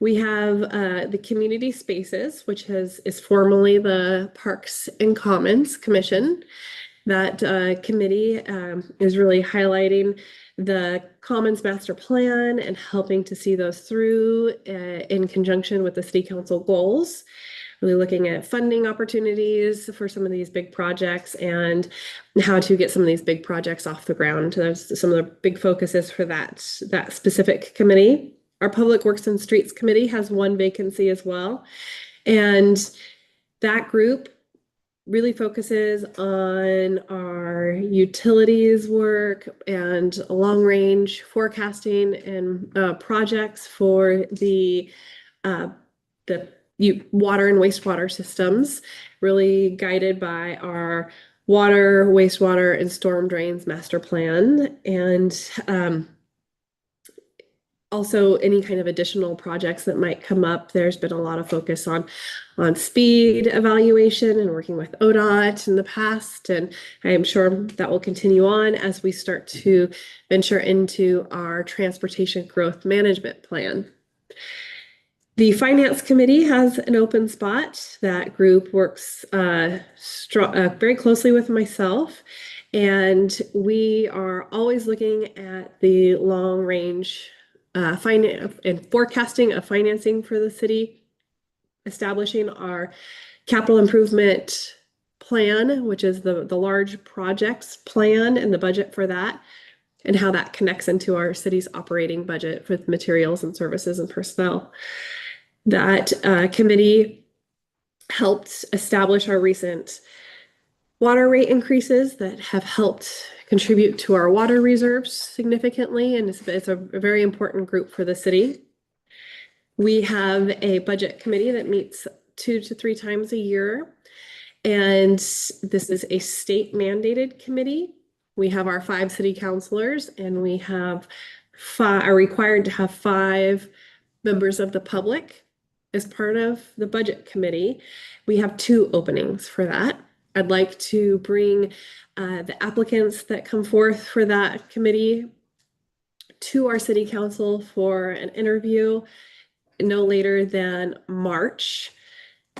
We have the Community Spaces, which is formerly the Parks and Commons Commission. That committee is really highlighting the Commons Master Plan and helping to see those through in conjunction with the City Council goals. Really looking at funding opportunities for some of these big projects and how to get some of these big projects off the ground. That's some of the big focuses for that specific committee. Our Public Works and Streets Committee has one vacancy as well. And that group really focuses on our utilities work and long range forecasting and projects for the water and wastewater systems, really guided by our water, wastewater, and storm drains master plan. And also any kind of additional projects that might come up. There's been a lot of focus on speed evaluation and working with ODOT in the past, and I am sure that will continue on as we start to venture into our transportation growth management plan. The Finance Committee has an open spot. That group works very closely with myself, and we are always looking at the long range finance and forecasting of financing for the city, establishing our capital improvement plan, which is the large projects plan and the budget for that, and how that connects into our city's operating budget with materials and services and personnel. That committee helped establish our recent water rate increases that have helped contribute to our water reserves significantly, and it's a very important group for the city. We have a budget committee that meets 2 to 3 times a year, and this is a state mandated committee. We have our 5 city councilors, and we are required to have 5 members of the public as part of the budget committee. We have 2 openings for that. I'd like to bring the applicants that come forth for that committee to our city council for an interview no later than March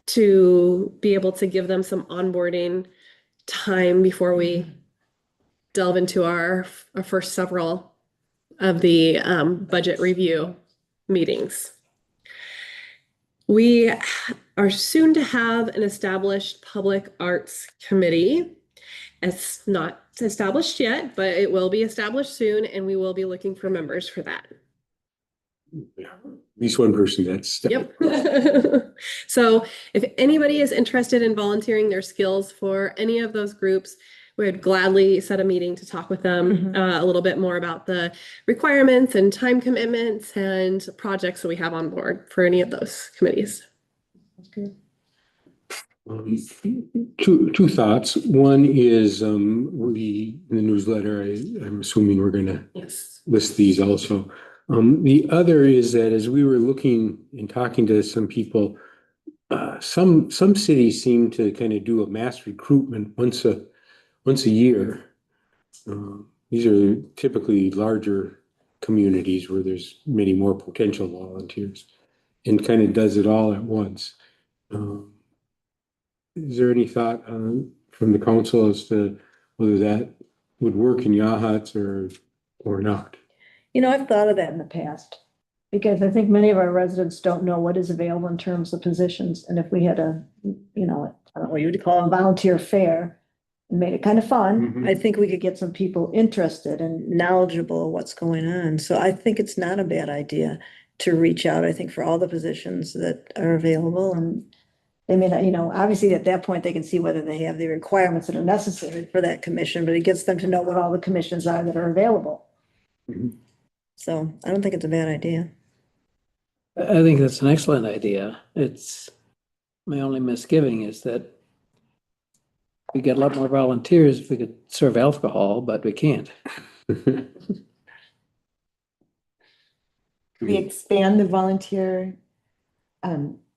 to be able to give them some onboarding time before we delve into our first several of the budget review meetings. We are soon to have an established public arts committee. It's not established yet, but it will be established soon, and we will be looking for members for that. Yeah, at least one person that's. Yep. So if anybody is interested in volunteering their skills for any of those groups, we would gladly set a meeting to talk with them a little bit more about the requirements and time commitments and projects that we have on board for any of those committees. Okay. Two thoughts. One is in the newsletter, I'm assuming we're going to list these also. The other is that as we were looking and talking to some people, some cities seem to kind of do a mass recruitment once a year. These are typically larger communities where there's many more potential volunteers and kind of does it all at once. Is there any thought from the council as to whether that would work in Yachats or not? You know, I've thought of that in the past because I think many of our residents don't know what is available in terms of positions. And if we had I don't know what you would call a volunteer fair and made it kind of fun, I think we could get some people interested and knowledgeable of what's going on. So I think it's not a bad idea to reach out, I think, for all the positions that are available. And they may not, obviously at that point, they can see whether they have the requirements that are necessary for that commission, but it gets them to know what all the commissions are that are available. So I don't think it's a bad idea. I think that's an excellent idea. It's my only misgiving is that we get a lot more volunteers if we could serve alcohol, but we can't. We expand the volunteer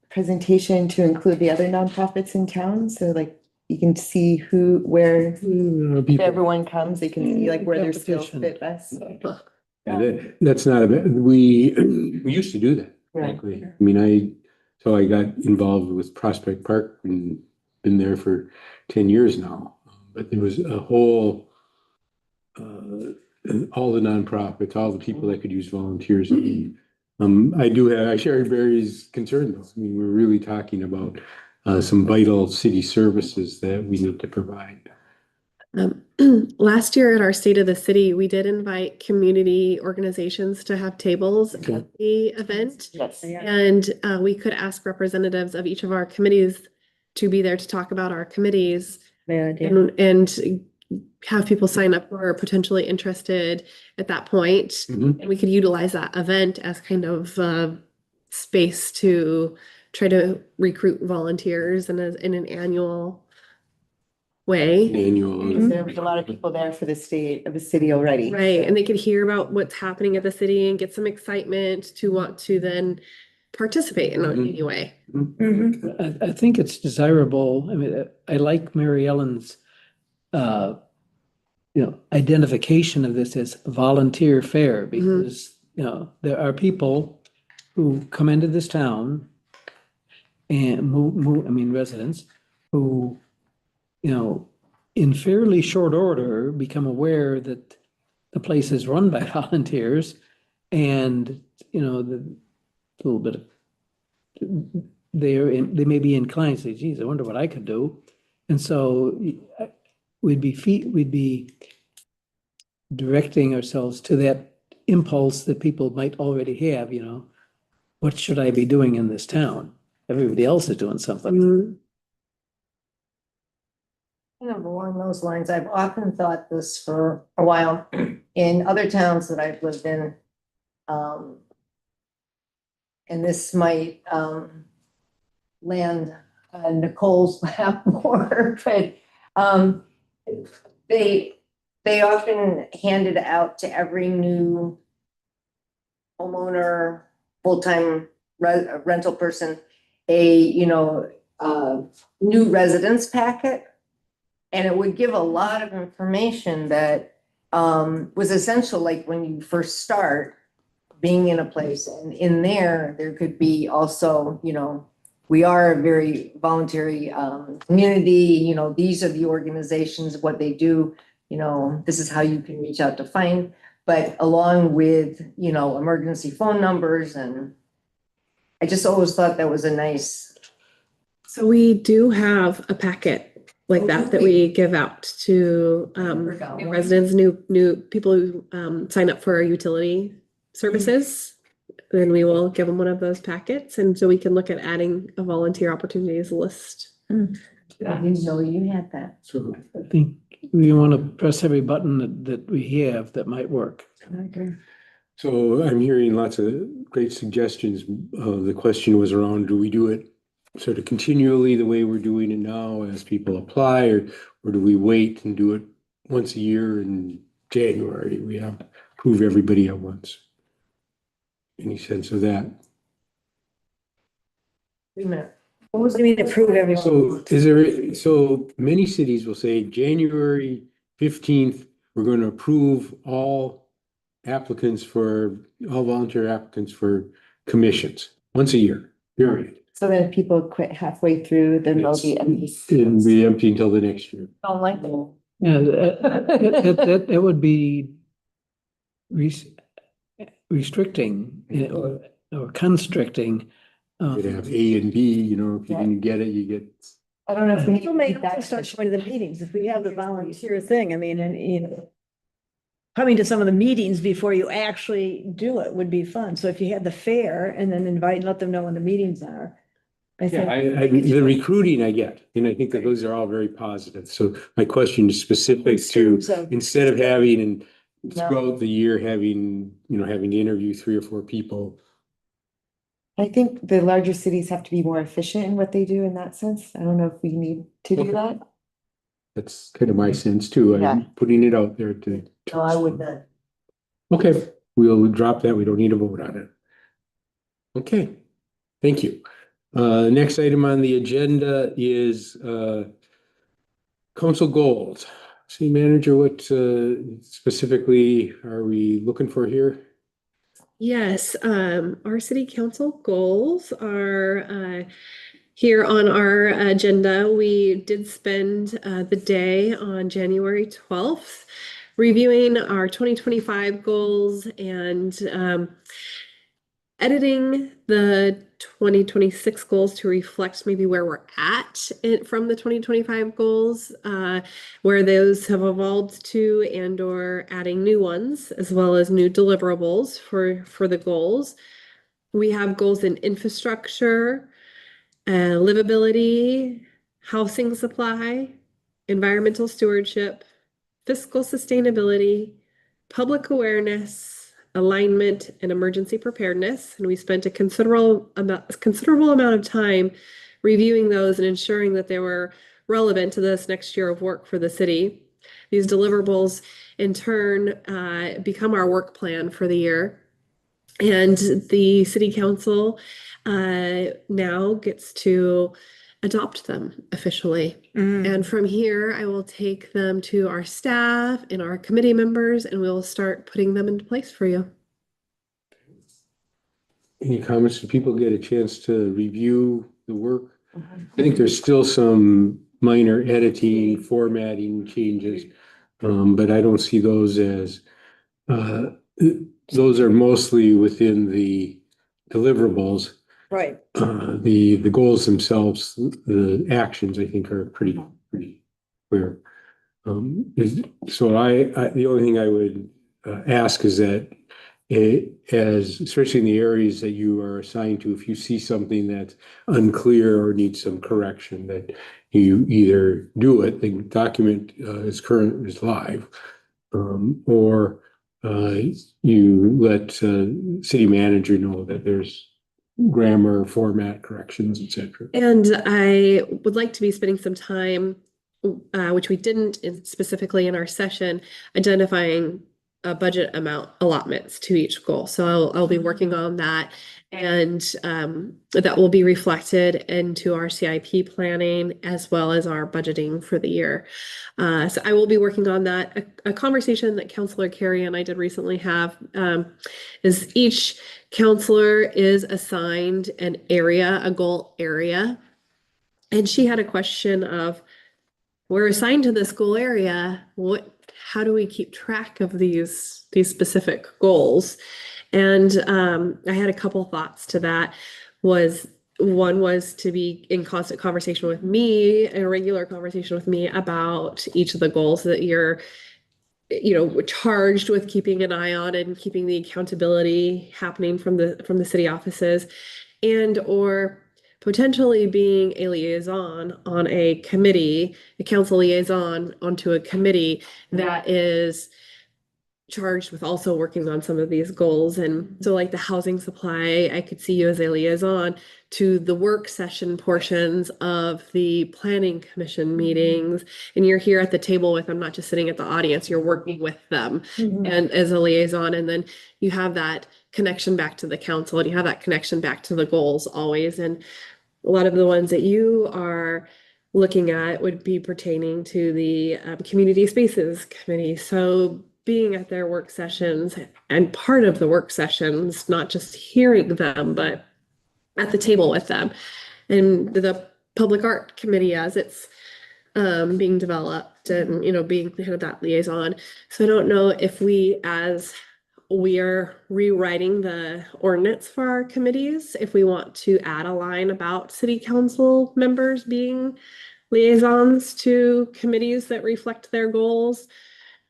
presentation to include the other nonprofits in town. So like you can see if everyone comes, they can see like where their skills fit best. Yeah, that's not a bad, we used to do that. frankly. I mean, so I got involved with Prospect Park and been there for 10 years now. But there was a whole, all the nonprofits, all the people that could use volunteers. I share Barry's concern though. I mean, we're really talking about some vital city services that we need to provide. Last year at our State of the City, we did invite community organizations to have tables Okay. at the event. Yes. And we could ask representatives of each of our committees to be there to talk about our committees and have people sign up who are potentially interested at that point. Mhm. And we could utilize that event as kind of space to try to recruit volunteers in an annual way. Annual. There was a lot of people there for the state of the city already. Right, and they could hear about what's happening at the city and get some excitement to want to then participate in any way. I think it's desirable. I mean, I like Mary Ellen's, identification of this as volunteer fair because, there are people who come into this town and residents who, in fairly short order become aware that the place is run by volunteers and, the little bit of, they may be inclined to say, geez, I wonder what I could do. And so we'd be directing ourselves to that impulse that people might already have, what should I be doing in this town? Everybody else is doing something. Kind of along those lines, I've often thought this for a while in other towns that I've lived in. And this might land on Nicole's lap more, but they often hand it out to every new homeowner, full-time rental person, a new residence packet. And it would give a lot of information that was essential, like when you first start being in a place. And in there could be also, we are a very voluntary community. These are the organizations, what they do. This is how you can reach out to find. But along with, emergency phone numbers. And I just always thought that was a nice. So we do have a packet like that we give out to new residents, new people who sign up for our utility services. Then we will give them one of those packets, and so we can look at adding a volunteer opportunities list. I didn't know you had that. So I think we want to press every button that we have that might work. Okay. So I'm hearing lots of great suggestions. The question was around, do we do it sort of continually the way we're doing it now as people apply, or do we wait and do it once a year in January? We have to approve everybody at once. Any sense of that? Wait a minute. What was it mean to prove everyone? So many cities will say January 15th, we're going to approve all volunteer applicants for commissions once a year, period. So then if people quit halfway through, then they'll be empty. It'll be empty until the next year. Don't like them. Yeah, that would be restricting or constricting. You'd have A and B, if you didn't get it, you get. I don't know if we People may also start going to the meetings if we have the volunteer thing. I mean, and coming to some of the meetings before you actually do it would be fun. So if you had the fair and then invite and let them know when the meetings are. I think. The recruiting I get, and I think that those are all very positive. So my question is specific to, instead of having and throughout the year, having to interview 3 or 4 people. I think the larger cities have to be more efficient in what they do in that sense. I don't know if we need to do that. That's kind of my sense too. I'm putting it out there to. No, I would not. Okay, we'll drop that. We don't need to vote on it. Okay, thank you. Next item on the agenda is council goals. City manager, what specifically are we looking for here? Yes, our city council goals are here on our agenda. We did spend the day on January 12th reviewing our 2025 goals and editing the 2026 goals to reflect maybe where we're at from the 2025 goals, where those have evolved to, and or adding new ones, as well as new deliverables for the goals. We have goals in infrastructure, livability, housing supply, environmental stewardship, fiscal sustainability, public awareness, alignment, and emergency preparedness. And we spent a considerable amount of time reviewing those and ensuring that they were relevant to this next year of work for the city. These deliverables, in turn, become our work plan for the year. And the city council now gets to adopt them officially. And from here, I will take them to our staff and our committee members, and we'll start putting them into place for you. Any comments? Do people get a chance to review the work? I think there's still some minor editing, formatting changes, but I don't see those as, those are mostly within the deliverables. Right. The goals themselves, the actions, I think are pretty clear. So the only thing I would ask is that especially in the areas that you are assigned to, if you see something that's unclear or needs some correction, that you either do it, the document is live, or you let city manager know that there's grammar, format corrections, etc. And I would like to be spending some time, which we didn't specifically in our session, identifying a budget amount allotments to each goal. So I'll be working on that, and that will be reflected into our CIP planning as well as our budgeting for the year. So I will be working on that. A conversation that Councilor Carey and I did recently have is each counselor is assigned an area, a goal area. And she had a question of, we're assigned to this goal area. How do we keep track of these specific goals? And I had a couple thoughts to that. One was to be in constant conversation with me, a regular conversation with me about each of the goals that you're charged with keeping an eye on and keeping the accountability happening from the city offices, and or potentially being a liaison on a committee, a council liaison onto a committee that is charged with also working on some of these goals. And so like the housing supply, I could see you as a liaison to the work session portions of the planning commission meetings. And you're here at the table with them, not just sitting at the audience, you're working with them and as a liaison. And then you have that connection back to the council, and you have that connection back to the goals always. And a lot of the ones that you are looking at would be pertaining to the community spaces committee. So being at their work sessions and part of the work sessions, not just hearing them, but at the table with them, and the public art committee as it's being developed, and being kind of that liaison. So I don't know if as we are rewriting the ordinance for our committees, if we want to add a line about city council members being liaisons to committees that reflect their goals,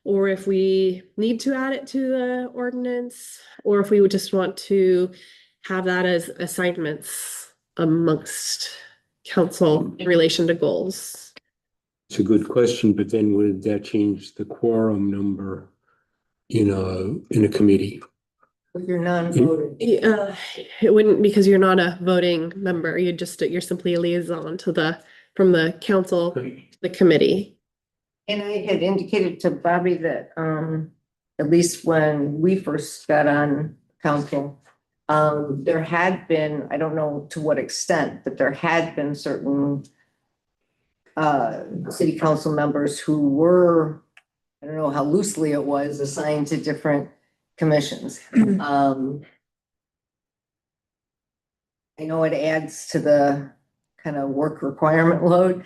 or if we need to add it to the ordinance, or if we would just want to have that as assignments amongst council in relation to goals. It's a good question, but then would that change the quorum number in a committee? You're non-voting. It wouldn't, because you're not a voting member. You're simply a liaison from the council, the committee. And I had indicated to Bobby that, at least when we first got on council, there had been, I don't know to what extent, but there had been certain city council members who were, I don't know how loosely it was, assigned to different commissions. I know it adds to the kind of work requirement load.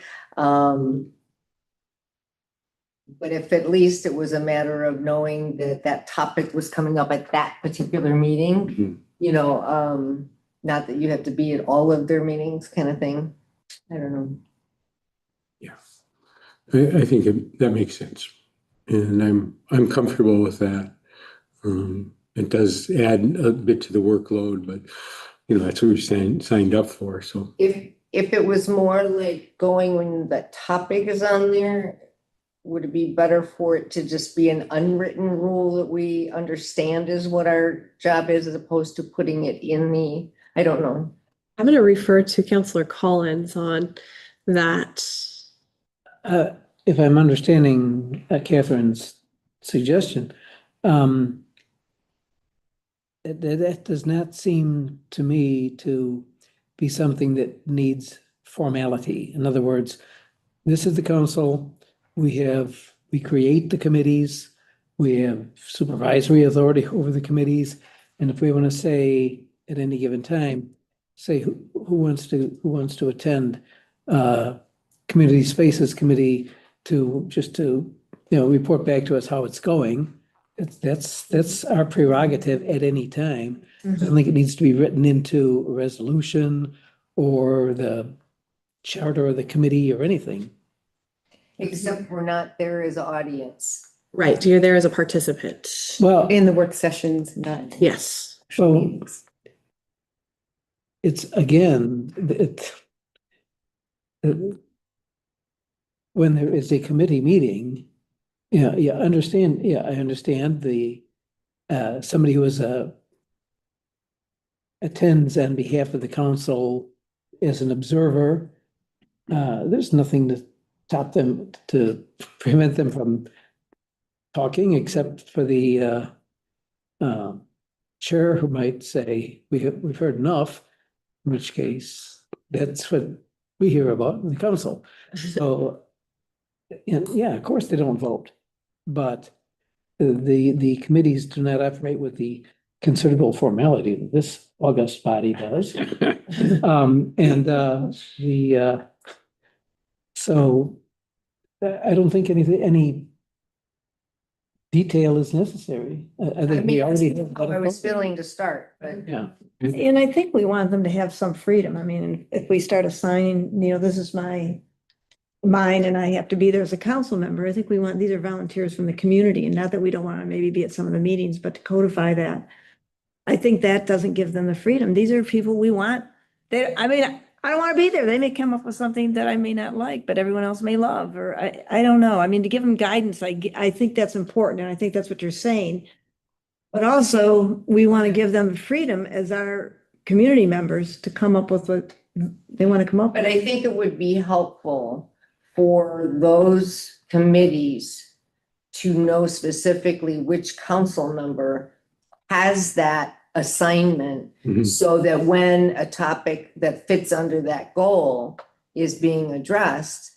But if at least it was a matter of knowing that that topic was coming up at that particular meeting, Mhm. you know, not that you have to be at all of their meetings kind of thing. I don't know. I think that makes sense. And I'm comfortable with that. It does add a bit to the workload, but you know, that's what we signed up for, so. If it was more like going when the topic is on there, would it be better for it to just be an unwritten rule that we understand is what our job is as opposed to putting it in the, I don't know. I'm going to refer to Counselor Collins on that. If I'm understanding Catherine's suggestion, that does not seem to me to be something that needs formality. In other words, this is the council, we create the committees, we have supervisory authority over the committees, and if we want to say at any given time, say who wants to attend Community Spaces Committee to report back to us how it's going. That's our prerogative at any time. I don't think it needs to be written into a resolution or the charter of the committee or anything. Except we're not there as audience. Right, you're there as a participant. Well, In the work sessions, not. Yes. so meetings. it's again, when there is a committee meeting, I understand the somebody who attends on behalf of the council as an observer. There's nothing to stop them, to prevent them from talking, except for the chair who might say, we've heard enough, in which case that's what we hear about in the council. So, and yeah, of course they don't vote, but the committees do not operate with the considerable formality that this august body does. So I don't think any detail is necessary. I think we already have. I was feeling to start, but Yeah. And I think we want them to have some freedom. I mean, if we start assigning, this is mine and I have to be there as a council member, I think these are volunteers from the community, and not that we don't want to maybe be at some of the meetings, but to codify that. I think that doesn't give them the freedom. These are people we want. I don't want to be there. They may come up with something that I may not like, but everyone else may love, or I don't know. I mean, to give them guidance, I think that's important, and I think that's what you're saying. But also, we want to give them freedom as our community members to come up with what they want to come up But with. I think it would be helpful for those committees to know specifically which council member has that assignment, Mhm. so that when a topic that fits under that goal is being addressed,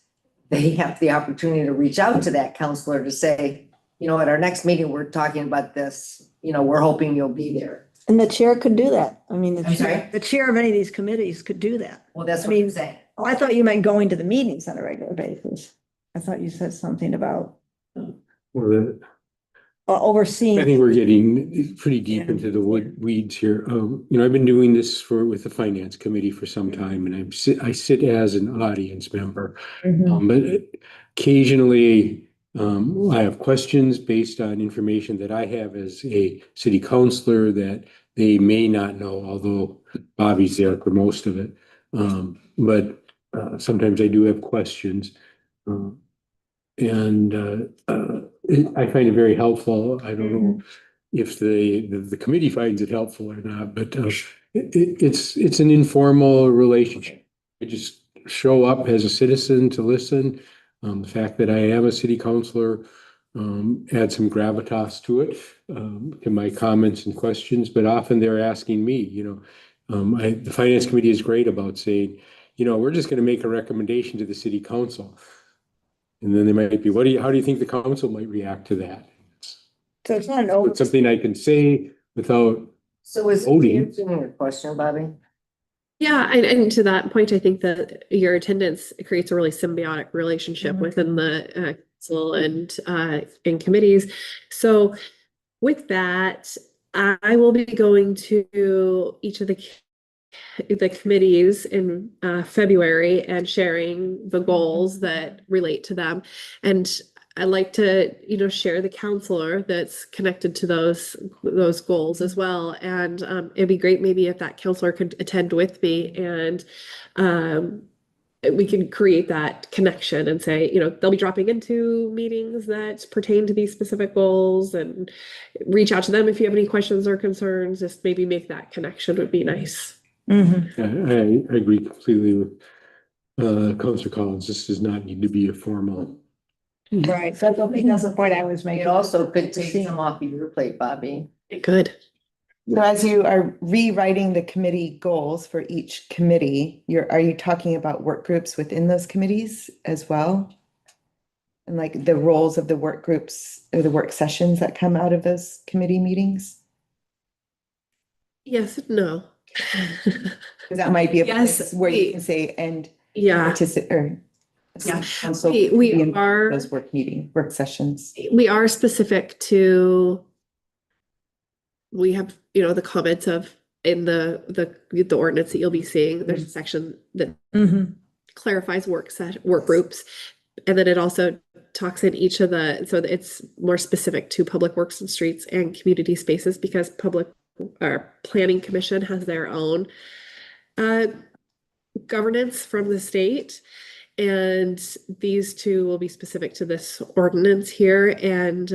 they have the opportunity to reach out to that counselor to say, at our next meeting, we're talking about this, we're hoping you'll be there. And the chair could do that. I mean, I'm sorry? the chair of any of these committees could do that. Well, that's I what I'm mean, saying. Oh, I thought you meant going to the meetings on a regular basis. I thought you said something about Well, I overseeing. think we're getting pretty deep Yeah. into the weeds here. I've been doing this with the finance committee for some time, and I sit as an audience member. Mhm. But occasionally, I have questions based on information that I have as a city councilor that they may not know, although Bobby's there for most of it. But sometimes I do have questions. I find it very helpful. I don't know if the committee finds it helpful or not, but it's an informal relationship. I just show up as a citizen to listen. The fact that I am a city councilor adds some gravitas to it, to my comments and questions, but often they're asking me, the finance committee is great about saying, we're just going to make a recommendation to the city council. And then they might be, how do you think the council might react to that? So it's not an over. It's something I can say without, So is Voting. answering your question, Bobby? Yeah, and to that point, I think that your attendance creates a really symbiotic relationship within the council and committees. So with that, I will be going to each of the committees in February and sharing the goals that relate to them. And I like to, share the counselor that's connected to those goals as well. And it'd be great maybe if that counselor could attend with me and we can create that connection and say, they'll be dropping into meetings that pertain to these specific goals and reach out to them if you have any questions or concerns. Just maybe make that connection would be nice. Mm-hmm. I agree completely with Counselor Collins. This does not need to be a formal. Right, so I think that's the point I was making. It also could take some off of your plate, Bobby. Good. So as you are rewriting the committee goals for each committee, are you talking about work groups within those committees as well? And like the roles of the work groups or the work sessions that come out of those committee meetings? Yes, no. Because that might be a Yes, place where you can say, and Yeah, participate or. Yeah. council we be in are those work sessions. we are specific to. We have, the comments of in the ordinance that you'll be seeing. There's a section that clarifies work groups, and then it also talks in each of so it's more specific to public works and streets and community spaces because public or planning commission has their own governance from the state. And these two will be specific to this ordinance here. And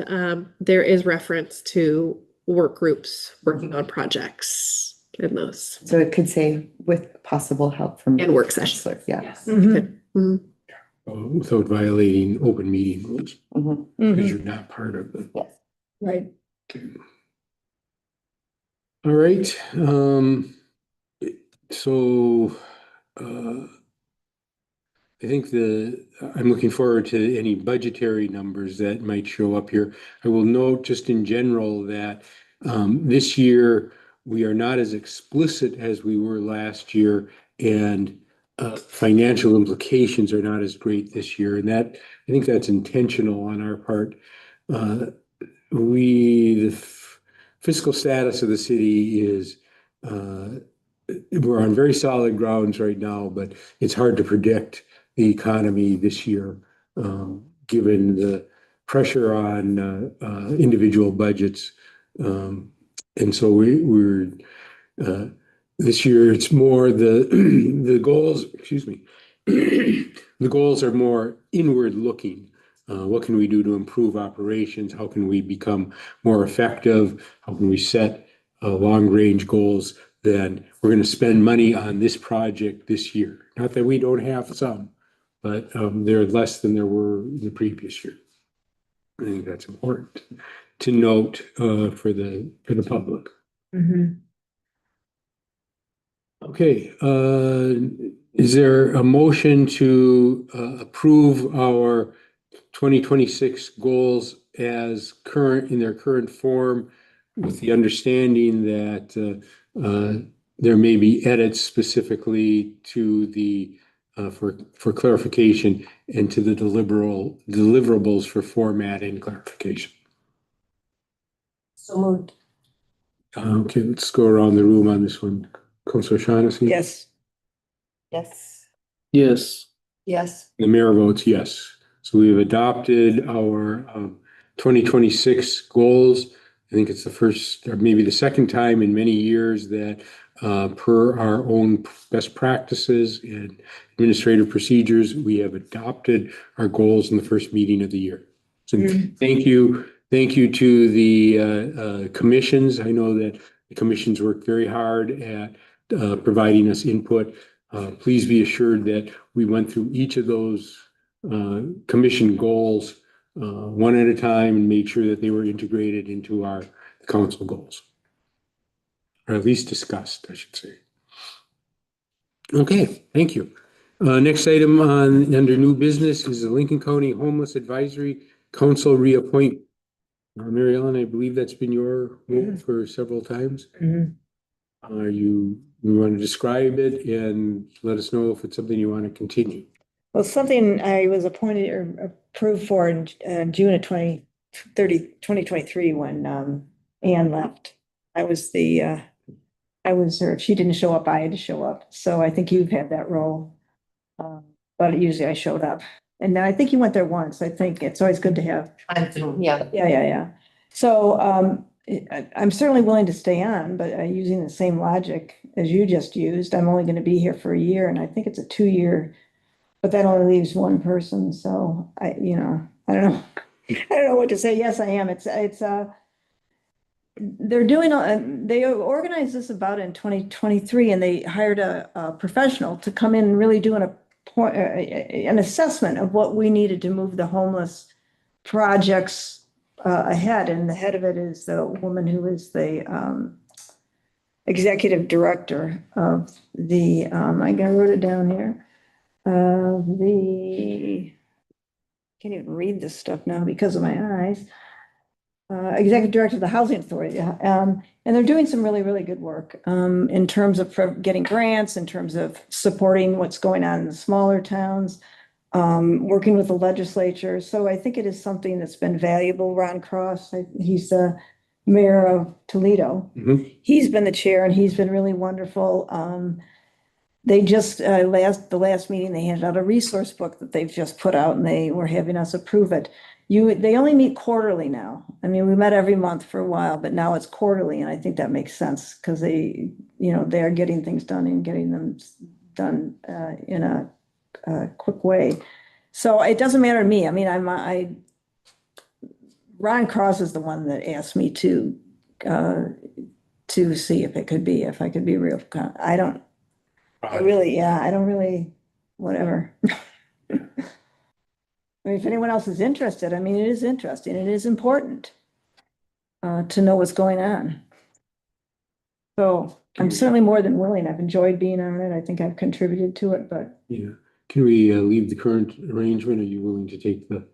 there is reference to work groups working on projects in those. So it could say with possible help from. And work sessions. counselor, Yeah. Yes. Mhm. Without violating open meeting rules, Mhm. because you're not part of it. Right. All right, so, I think I'm looking forward to any budgetary numbers that might show up here. I will note just in general that, this year, we are not as explicit as we were last year, and financial implications are not as great this year, and I think that's intentional on our part. The fiscal status of the city is, we're on very solid grounds right now, but it's hard to predict the economy this year, given the pressure on individual budgets. And so we're this year, it's more the goals, excuse me, the goals are more inward looking. What can we do to improve operations? How can we become more effective? How can we set long-range goals? Then we're going to spend money on this project this year. Not that we don't have some, but they're less than there were in the previous year. I think that's important to note for the public. Okay, is there a motion to approve our 2026 goals as in their current form, with the understanding that there may be edits specifically to for clarification and to the deliverables for format and clarification? So moved. Okay, let's go around the room on this one. Councilor Shaughnessy? Yes. Yes. Yes. Yes. The mayor votes yes. So we've adopted our 2026 goals. I think it's the first, or maybe the second time in many years that per our own best practices and administrative procedures, we have adopted our goals in the first meeting of the year. So thank you. Thank you to the commissions. I know that the commissions work very hard at providing us input. Please be assured that we went through each of those commission goals one at a time and made sure that they were integrated into our council goals, or at least discussed, I should say. Okay, thank you. Next item under new business is the Lincoln County Homeless Advisory Council reappointment. Mary Ellen, I believe that's been your role for several times. Are you you want to describe it and let us know if it's something you want to continue. Well, something I was appointed or approved for in June of 2023 when Ann left. I was her, if she didn't show up, I had to show up. So I think you've had that role. But usually I showed up. And then I think you went there once. I think it's always good to have. Yeah. Yeah. So I'm certainly willing to stay on, but using the same logic as you just used, I'm only going to be here for a year, and I think it's a 2-year, but that only leaves one person. So I don't know. I don't know what to say. Yes, I am. They're doing, they organized this about in 2023, and they hired a professional to come in and really do an assessment of what we needed to move the homeless projects ahead. And the head of it is the woman who is the executive director of the, I wrote it down here, can't even read this stuff now because of my eyes. Executive director of the Housing Authority. And they're doing some really, really good work in terms of getting grants, in terms of supporting what's going on in the smaller towns, working with the legislature. So I think it is something that's been valuable. Ron Cross, he's the mayor of Toledo. Mhm. He's been the chair and he's been really wonderful. They just, the last meeting, they handed out a resource book that they've just put out and they were having us approve it. They only meet quarterly now. I mean, we met every month for a while, but now it's quarterly, and I think that makes sense because they are getting things done and getting them done in a quick way. So it doesn't matter to me. I mean, Ron Cross is the one that asked me to see if I could be real. I don't really, whatever. I mean, if anyone else is interested, I mean, it is interesting. It is important to know what's going on. So I'm certainly more than willing. I've enjoyed being on it. I think I've contributed to it, but Yeah. Can we leave the current arrangement? Are you willing to take the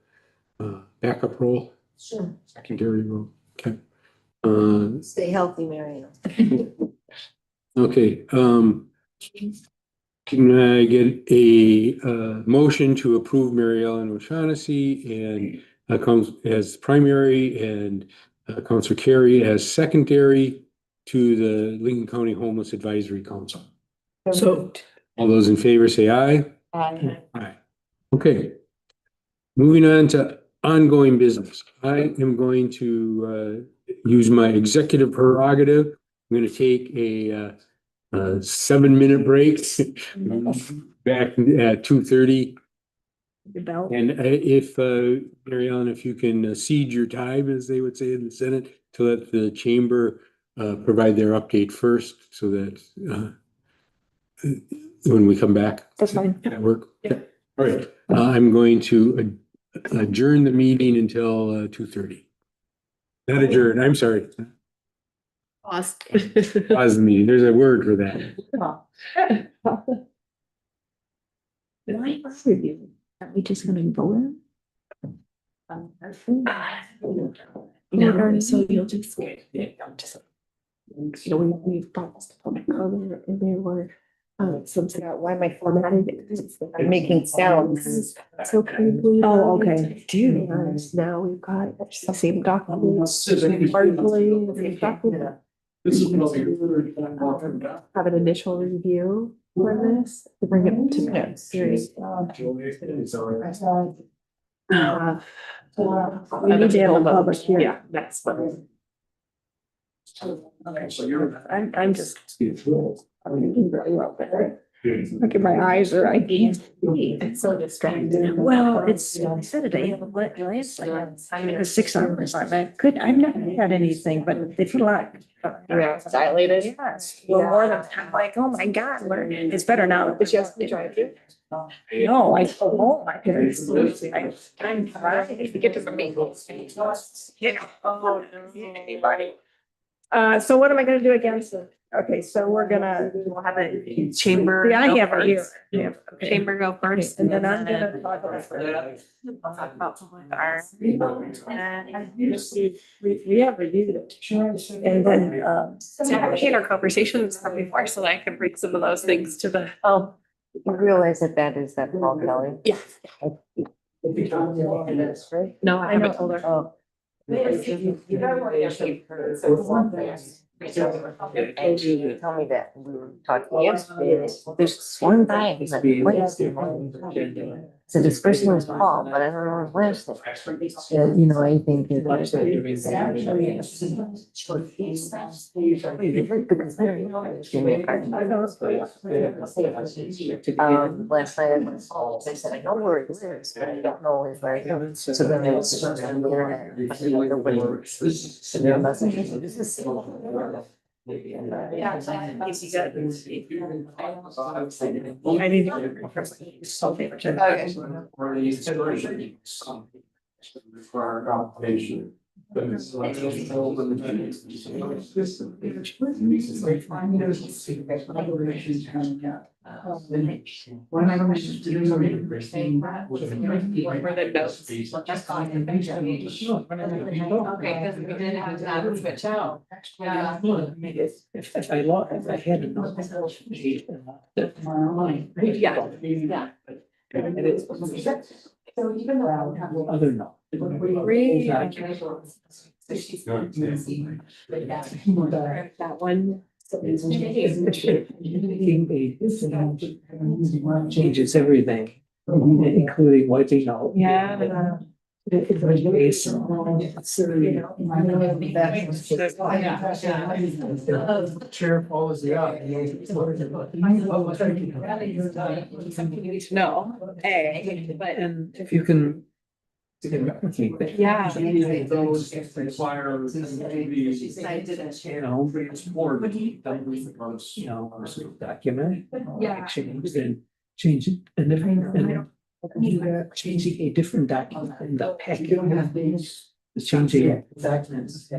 backup role? Sure. Secondary role? Okay. Stay healthy, Marion. Okay. Can I get a motion to approve Mary Ellen O'Shaughnessy and comes as primary and Counselor Carey as secondary to the Lincoln County Homeless Advisory Council? So, All those in favor say aye. Aye. Aye. Okay. Moving on to ongoing business. I am going to use my executive prerogative. I'm going to take a 7-minute break back at 2:30. the belt. And if Mary Ellen, if you can cede your time, as they would say in the Senate, to let the chamber provide their update first, so that when we come back. That's fine. That work? Yeah. All right. I'm going to adjourn the meeting until 2:30. Not adjourn, I'm sorry. Pause. Pause the meeting. There's a word for that. Why are you? Are we just gonna vote? No, so you'll just, we've promised a public comment and they were, something about why my formatted it. I'm making sounds. So can you believe? Oh, okay. Dude. Now we've got the same documents. Partially the same document. Have an initial review for this, to bring it to next series. We need to have a public hearing. Yeah, that's what. I'm just. Look at my eyes or I can't. It's so distracting. Well, I said it, I have a last, like, 6 hours. I've never had anything, but they put a lot. Yeah, it's dilated. Yes, well, more than, I'm like, oh my God, it's better now. But you have to drive through. No, I go home. I'm trying to get to the meeting. Yeah. Oh, anybody. So what am I gonna do against it? Okay, so we'll have a Chamber. See, I go have it here. first. Yeah, okay. Chamber go first. And then I'm gonna talk about. I'll talk about public art. We have reviewed it. And then, We had our conversations from before, so that I can bring some of those things to the. Oh, you realize that is that Paul Kelly? Yeah. No, I I know haven't. older. Oh. Tell me that, we were talking yesterday, there's one guy who's like, so this person was Paul, but I don't know his last name. You know, I think. Because they're, give me a card. Last night, they said, I know where he lives, but I don't know his last name. So then they was on the internet. Everybody sent me a message. This is. Yeah. I need Required application. But it's like. Where the notes. Okay, because we did have that switch out. Yeah. If I lost, if I had a Yeah. Yeah. And it's. So even though I don't have. Other no. That one. Changes everything, including wiping out. Yeah. Chair follows the eye. Something you need to know, but. And if you can. Replicate that. Yeah. Those require. You know, document. Yeah. Change it, and then changing a different document in the packet. Changing documents.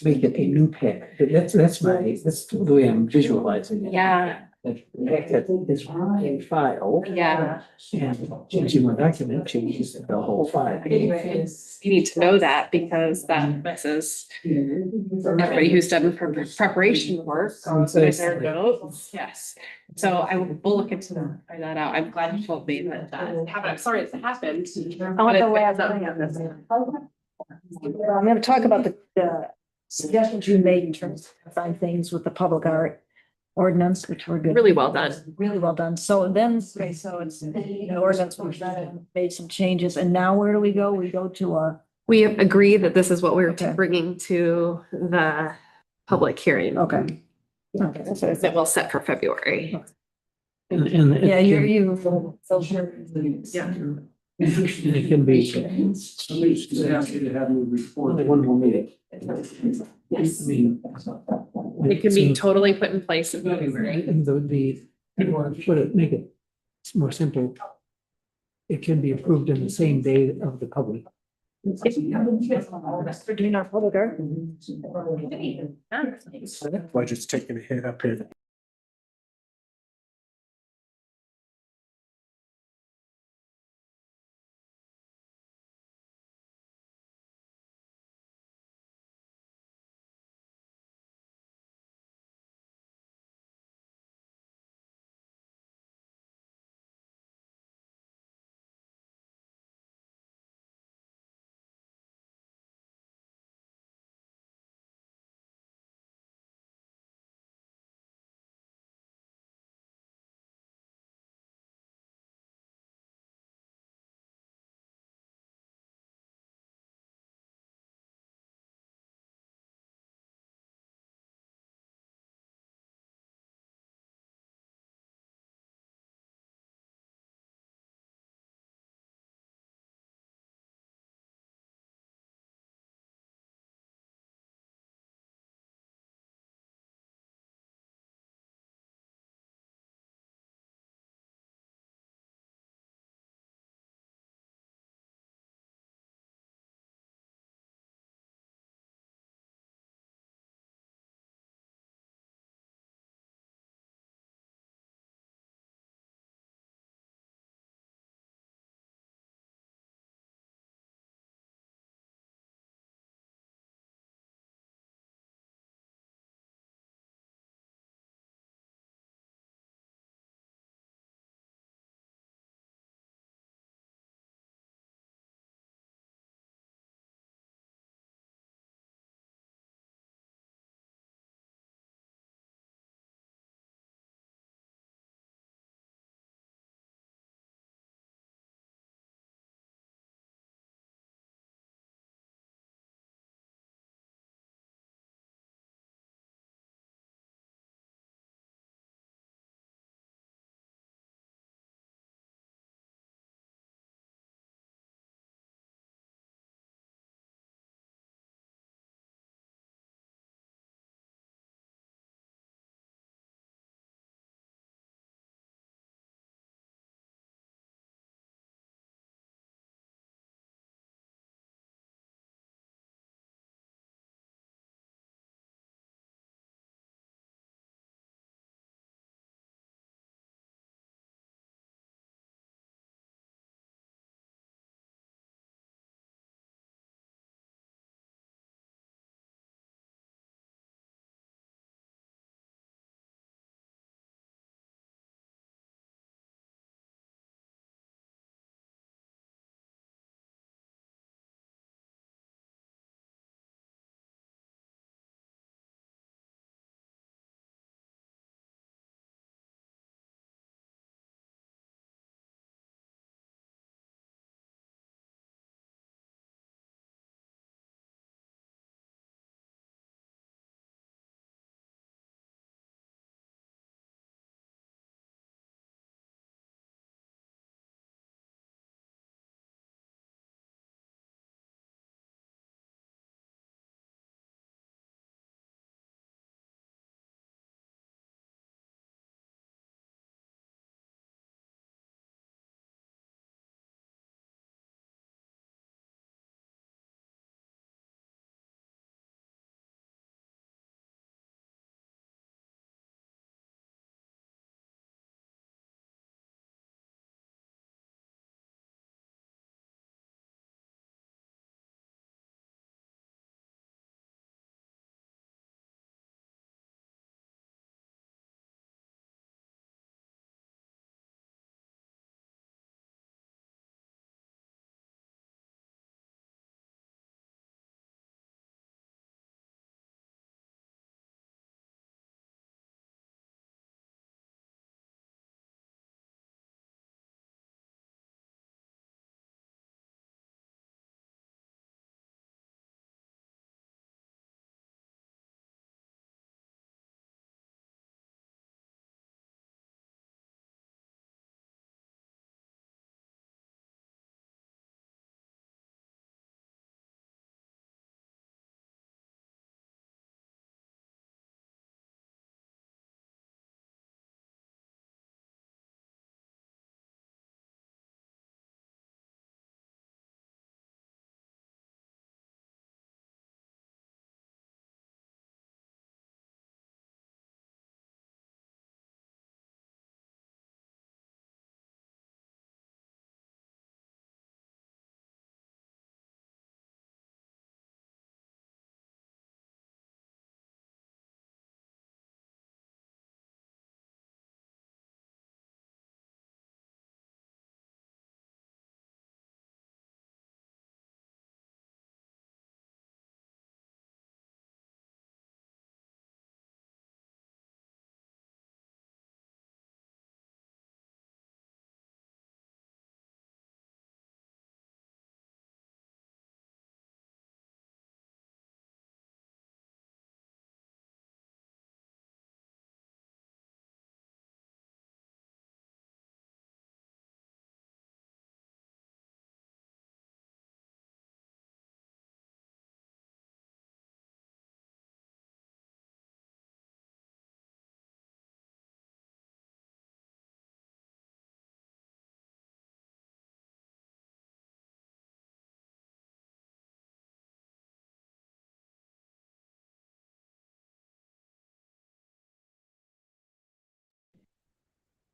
Make it a new packet. That's the way I'm visualizing it. Yeah. That packet is a file. Yeah. And changing one document changes the whole file. You need to know that because that messes everybody who's done preparation work with their notes. Yes. So we'll look into find that out. I'm glad you told me that happened. I'm sorry it's happened. I want the last thing on this. I'm gonna talk about the suggestions you made in terms of find things with the public art ordinance, which were good. Really well done. Really well done. So then, okay, so it's, the ordinance, we've made some changes, and now where do we go? We go to a. We agree that this is what we're Okay. bringing to the public hearing. Okay. Okay, that's what I That said. we'll set for February. And it Yeah, can- you. Yeah. It can be. Only one more meeting. Yes. I mean. It can be totally put in place in February. And make it more simple. It can be approved in the same day of the public. For doing our public art. Budget's taking a hit up here.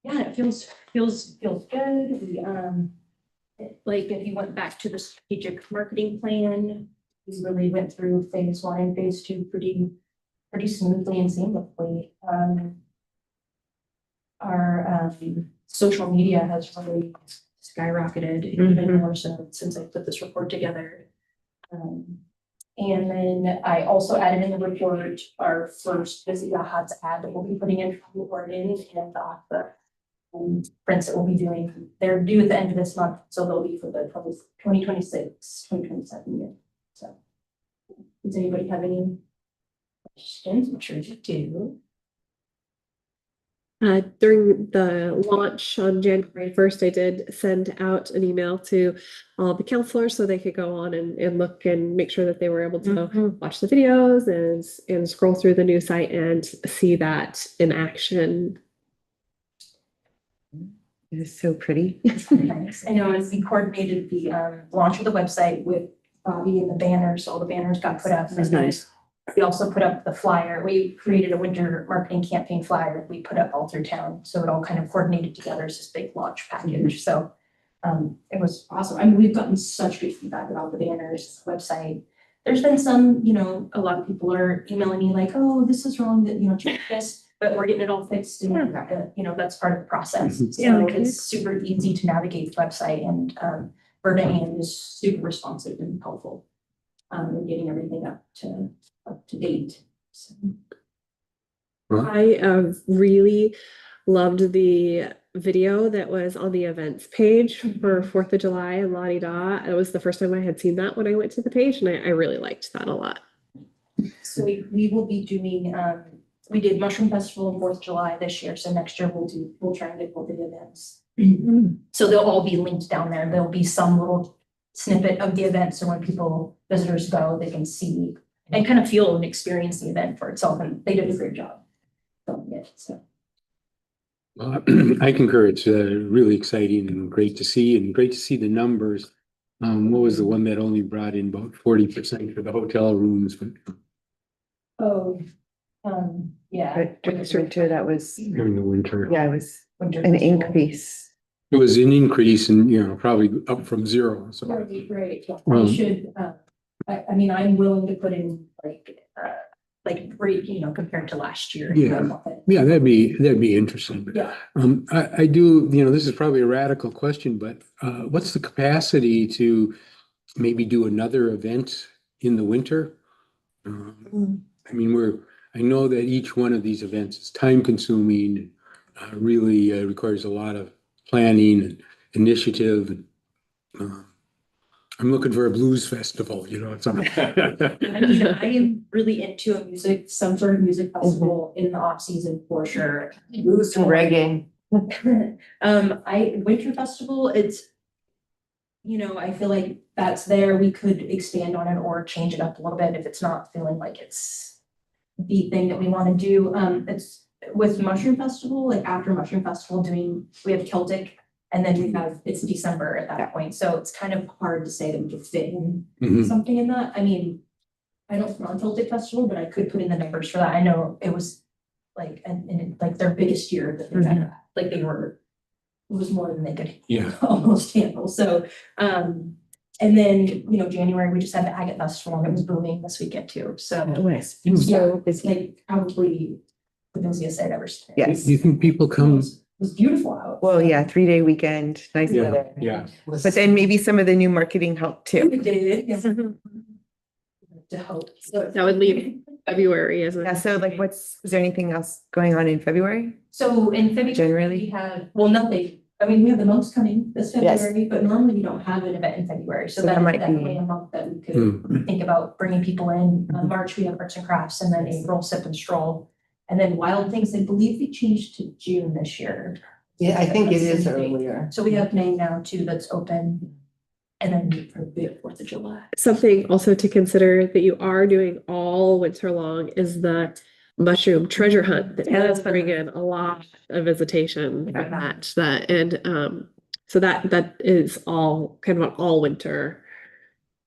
Yeah, it feels good. Like if you went back to the strategic marketing plan, we really went through phase 1 and phase 2 pretty smoothly and seamlessly. Our social media has really skyrocketed even more so since I put this report together. And then I also added in the report our first Visit Yachats ad that we'll be putting in from Oregon and the prints that we'll be doing. They're due at the end of this month, so they'll be for the 2026, 2027 year. So does anybody have any questions? I'm sure you do. During the launch on January 1st, I did send out an email to all the counselors so they could go on and look and make sure that they were able to watch the videos and scroll through the new site and see that in action. It is so pretty. Nice. I know, as we coordinated the launch of the website with Bobby and the banners, all the banners got put up. That's nice. We also put up the flyer. We created a winter marketing campaign flyer. We put up all through town. So it all kind of coordinated together as this big launch package. So it was awesome. I mean, we've gotten such good feedback about the banners, the website. There's been some, a lot of people are emailing me like, oh, this is wrong, that, change this, but we're getting it all fixed. And, that's part of the process. So it's super easy to navigate the website, and Berta Ann is super responsive and helpful in getting everything up to date. So. I really loved the video that was on the events page for 4th of July and La Di Da. It was the first time I had seen that when I went to the page, and I really liked that a lot. So we will be doing, we did Mushroom Festival on 4th of July this year. So next year we'll try and get both of the events. So they'll all be linked down there. There'll be some little snippet of the event. So when visitors go, they can see and kind of feel and experience the event for itself. And they did a great job filming it. So. I concur. It's really exciting and great to see, the numbers. What was the one that only brought in about 40% for the hotel rooms? But Yeah. But during the winter, that was, during the winter, yeah, it was Winter an Festival. increase. it was an increase, and probably up from zero. So Right. Yeah. We should. I mean, I'm willing to put in great, compared to last year. yeah, that'd be interesting. Yeah. I do. This is probably a radical question, but what's the capacity to maybe do another event in the winter? I mean, I know that each one of these events is time consuming, really requires a lot of planning and initiative. And, I'm looking for a blues festival, something. I mean, I am really into some sort of music festival in the off season for sure. Blues and reggae. Winter festival, it's, I feel like that's there. We could expand on it or change it up a little bit if it's not feeling like it's the thing that we want to do. It's with Mushroom Festival, like after Mushroom Festival we have Celtic, and then it's December at that point. So it's kind of hard to say that we could fit in something in that. I mean, I don't run Celtic Festival, but I could put in the numbers for that. I know it was like, and like their biggest year that they had, like it was more than they could almost handle. So, and then, January, we just had the Agate Festival and it was booming this weekend too. So it's like probably the busiest I've ever seen. Yes. Do you think people come? It was beautiful out. Well, yeah, 3-day weekend, nice weather. Yeah. But then maybe some of the new marketing helped too. It did. To hope. So That would leave February as Yeah, so like is there anything else going on in February? So in February, Generally? we have, nothing. I mean, we have the most coming this February, but normally we don't have an event in February. So that might definitely a month that we could think about bringing people in. March, we have arts and crafts, and then April, sip and stroll. And then Wild Things, I believe we changed to June this year. Yeah, I think it is earlier. So we have May now too, that's open. And then for the 4th of July. Something also to consider that you are doing all winter long is the mushroom treasure hunt that does bring in a lot of visitation for that. And so that is all kind of an all winter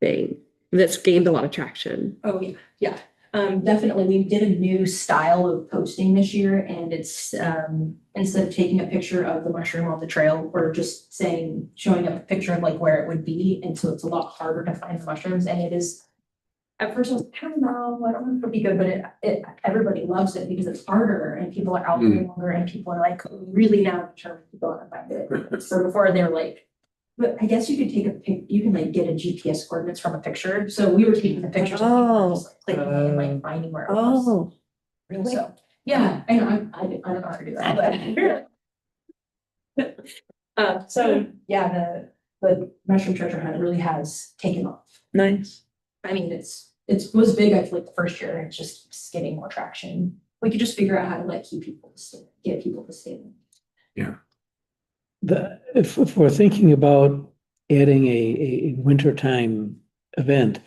thing that's gained a lot of traction. Oh, yeah. Definitely, we did a new style of posting this year, and it's, instead of taking a picture of the mushroom on the trail, we're just showing a picture of like where it would be, and so it's a lot harder to find the mushrooms, and it is. At first, I was like, I don't know, I don't know if it'll be good, but everybody loves it because it's harder, and people are out there longer, and people are like really now determined to go out and find it. So before they were like, but I guess you could take you can like get a GPS coordinates from a picture. So we were taking the pictures of people just like clicking and like finding where it was. Oh, really? So, yeah, I know, I don't know how to do that, but. So, yeah, the mushroom treasure hunt really has taken off. Nice. I mean, it was big, I feel like the first year, and it just keeps getting more traction. We could just figure out how to like get people to stay. Yeah. If we're thinking about adding a wintertime event,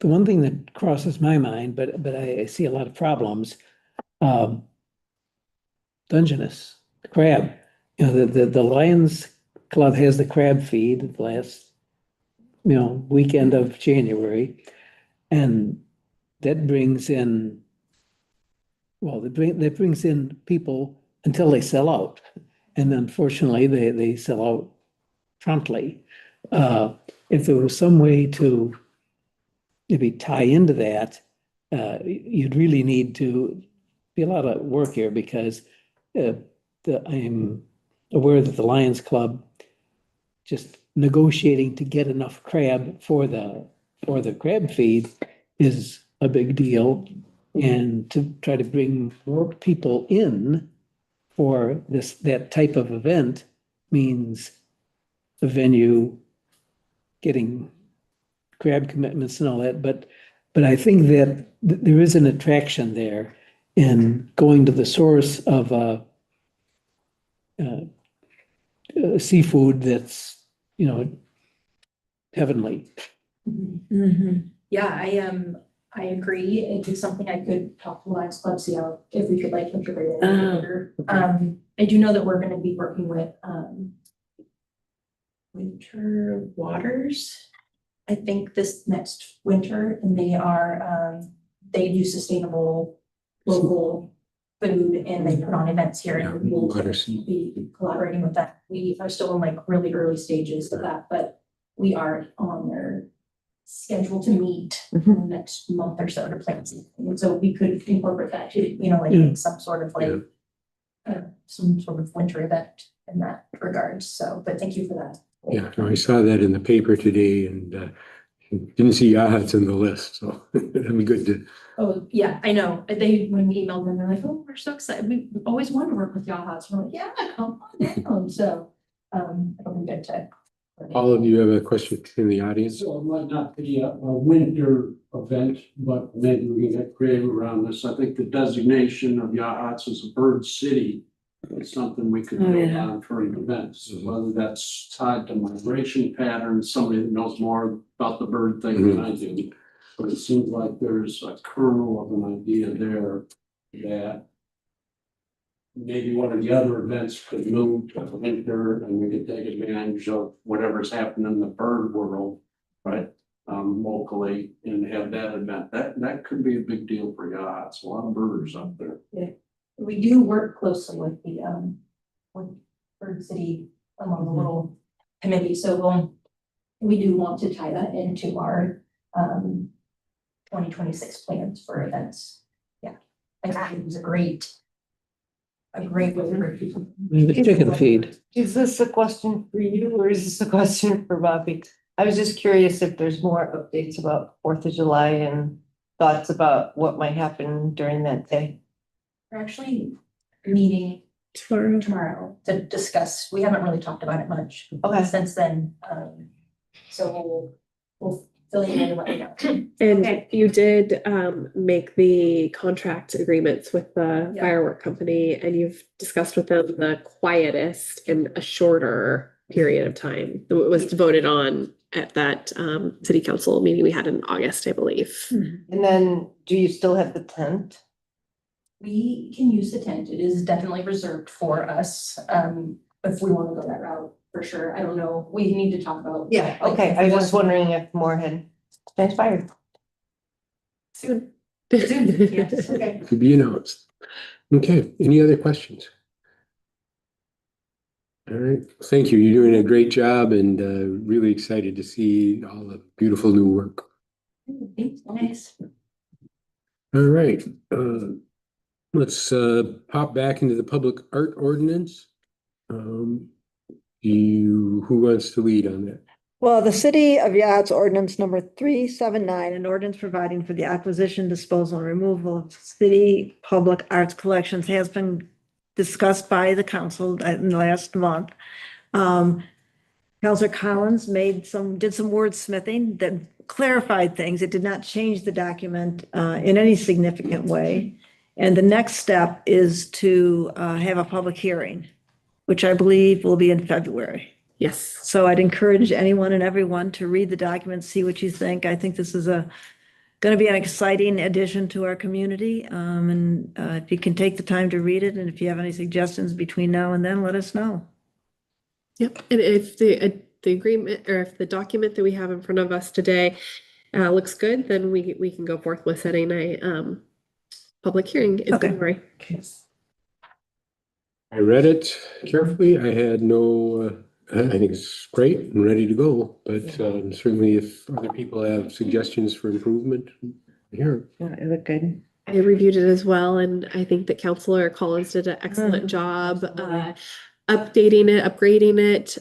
the one thing that crosses my mind, but I see a lot of problems, Dungeness, the crab. You know, the Lions Club has the crab feed the last, weekend of January. And that brings in, that brings in people until they sell out. And unfortunately, they sell out promptly. If there was some way to maybe tie into that, you'd really need to be a lot of work here because I'm aware that the Lions Club just negotiating to get enough crab for the crab feed is a big deal. And to try to bring more people in for that type of event means the venue getting crab commitments and all that. But I think that there is an attraction there in going to the source of seafood that's, heavenly. Yeah, I agree. It's something I could talk to Lions Club, see how, if we could like integrate it later. I do know that we're gonna be working with, Winter Waters, I think this next winter, and they do sustainable local food, and they put on events here, and we'll be collaborating with that. We are still in like really early stages of that, but we are on their schedule to meet in the next month or so to plan something. And so we could incorporate that too, like some sort of like some sort of winter event in that regard. So, but thank you for that. Yeah, no, I saw that in the paper today and didn't see Yachats in the list, so it'd be good to. Oh, yeah, I know. When we emailed them, they're like, oh, we're so excited. We always want to work with Yachats. We're like, yeah, come on down. So, it'll be good to. All of you have a question in the audience? So it might not be a winter event, but maybe we can get creative around this. I think the designation of Yachats as a bird city is something we could build on for an event. So whether that's tied to migration patterns, somebody that knows more about the bird thing than I do. But it seems like there's a kernel of an idea there that maybe one of the other events could move to winter and we could take advantage of whatever's happening in the bird world, right? Locally and have that event. That could be a big deal for yachts. A lot of birders up there. Yeah. We do work closely with the with Bird City along the little committee. So we do want to tie that into our 2026 plans for events. Yeah. I think it was a great way for people. The chicken feed. Is this a question for you or is this a question for Bobby? I was just curious if there's more updates about 4th of July and thoughts about what might happen during that day. We're actually meeting tomorrow to discuss. We haven't really talked about it much since then. So we'll fill you in and let you know. And you did make the contract agreements with the firework company, and you've discussed with them the quietest and a shorter period of time that was voted on at that city council meeting we had in August, I believe. And then do you still have the tent? We can use the tent. It is definitely reserved for us. If we want to go that route, for sure. I don't know. We need to talk about. Yeah, okay. I was just wondering if more had transpired. Soon. Yes, okay. To be announced. Okay, any other questions? All right, thank you. You're doing a great job and really excited to see all the beautiful new work. Thanks. All right, let's pop back into the public art ordinance. Who wants to lead on that? Well, the City of Yachts Ordinance number 379, an ordinance providing for the acquisition, disposal, and removal of city public arts collections has been discussed by the council in the last month. Councilor Collins did some wordsmithing that clarified things. It did not change the document in any significant way. And the next step is to have a public hearing, which I believe will be in February. Yes. So I'd encourage anyone and everyone to read the document, see what you think. I think this is going to be an exciting addition to our community. And if you can take the time to read it, and if you have any suggestions between now and then, let us know. Yep. And if the agreement or if the document that we have in front of us today looks good, then we can go forth with setting a public hearing in Okay. February. I read it carefully. I had no, I think it's great and ready to go, but certainly if other people have suggestions for improvement, here. Yeah, it looked good. I reviewed it as well, and I think that Councilor Collins did an excellent job updating it, upgrading it,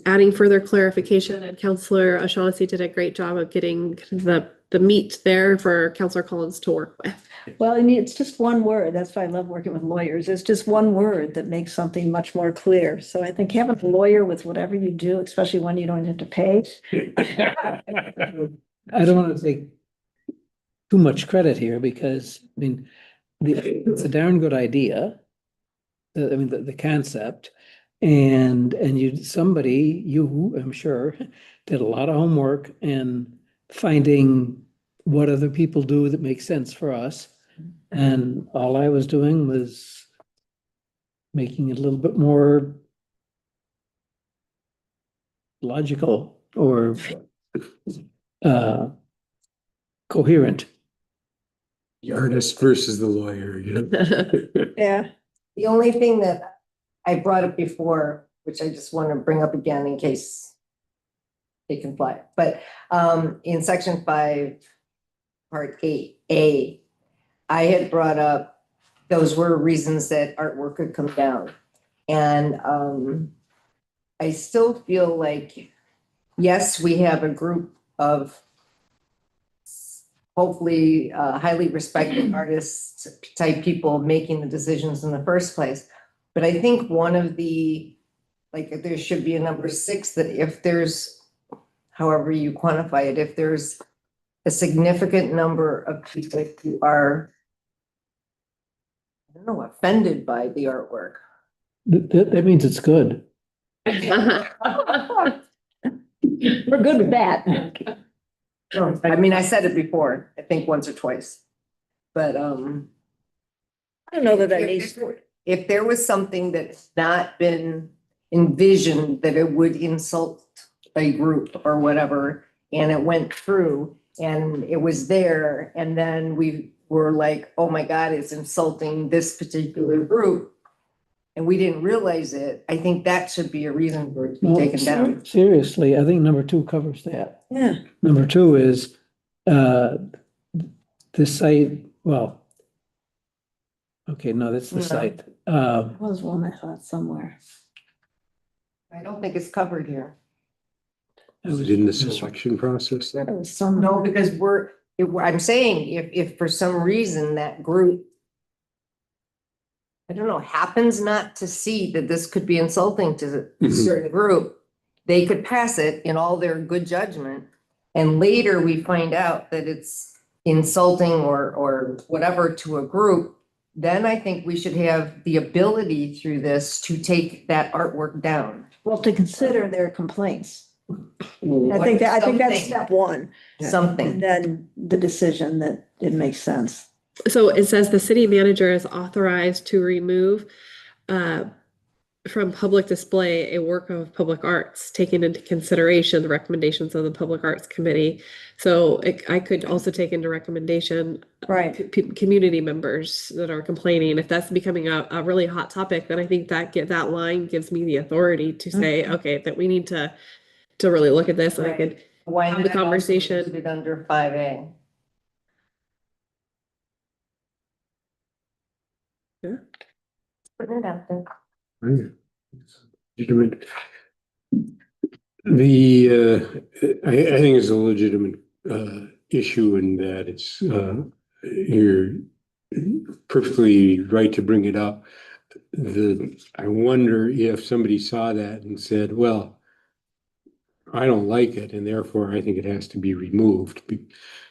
adding further clarification, and Councilor O'Shaughnessy did a great job of getting the meat there for Councilor Collins to work with. Well, I mean, it's just one word. That's why I love working with lawyers. It's just one word that makes something much more clear. So I think having a lawyer with whatever you do, especially when you don't have to pay. I don't want to take too much credit here because, I mean, it's a darn good idea. I mean, the concept, and you, I'm sure, did a lot of homework and finding what other people do that makes sense for us. And all I was doing was making it a little bit more logical or coherent. The artist versus the lawyer, you know? Yeah. The only thing that I brought up before, which I just want to bring up again in case it can fly, but in section 5, part 8A, I had brought up those were reasons that artwork could come down. And I still feel like, yes, we have a group of hopefully highly respected artists type people making the decisions in the first place. But I think one of the, like, there should be a number 6 that if there's, however you quantify it, if there's a significant number of people who are, I don't know, offended by the artwork. That means it's good. We're good with that. I mean, I said it before, I think once or twice, but I don't know that needs. if there was something that's not been envisioned that it would insult a group or whatever, and it went through and it was there, and then we were like, oh my God, it's insulting this particular group, and we didn't realize it, I think that should be a reason for it to be taken down. Seriously, I think number 2 covers that. Yeah. Number 2 is the site, well, okay, no, that's the No. site. There was one I thought somewhere. I don't think it's covered here. I was In the selection process. There was some. No, because I'm saying if for some reason that group, I don't know, happens not to see that this could be insulting to a certain group, they could pass it in all their good judgment. And later we find out that it's insulting or whatever to a group, then I think we should have the ability through this to take that artwork down. Well, to consider their complaints. I think that's Something. step 1. And Something. then the decision that it makes sense. So it says the city manager is authorized to remove from public display a work of public arts, taking into consideration the recommendations of the Public Arts Committee. So I could also take into recommendation Right. community members that are complaining. If that's becoming a really hot topic, then I think that line gives me the authority to say, okay, that we need to really look at this, and I could Why have the not also conversation. include it under 5A? Yeah. Putting it out there. Legitimate. The, I think it's a legitimate, issue in that it's, you're perfectly right to bring it up. I wonder if somebody saw that and said, well, I don't like it, and therefore I think it has to be removed.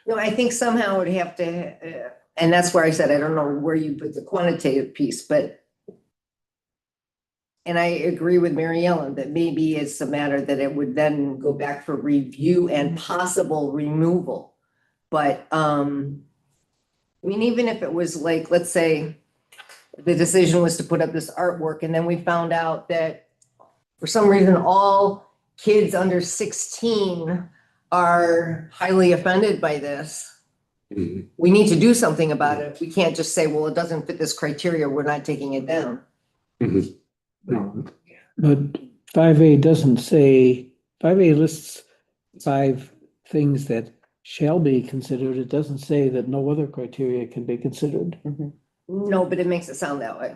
No, I think somehow it would have to, and that's where I said, I don't know where you put the quantitative piece, but. And I agree with Mary Ellen that maybe it's a matter that it would then go back for review and possible removal. But, I mean, even if it was like, let's say. The decision was to put up this artwork, and then we found out that for some reason, all kids under 16 are highly offended by this. Mhm. We need to do something about it. We can't just say, well, it doesn't fit this criteria, we're not taking it down. Mhm. But 5A doesn't say, 5A lists 5 things that shall be considered. It doesn't say that no other criteria can be considered. No, but it makes it sound that way.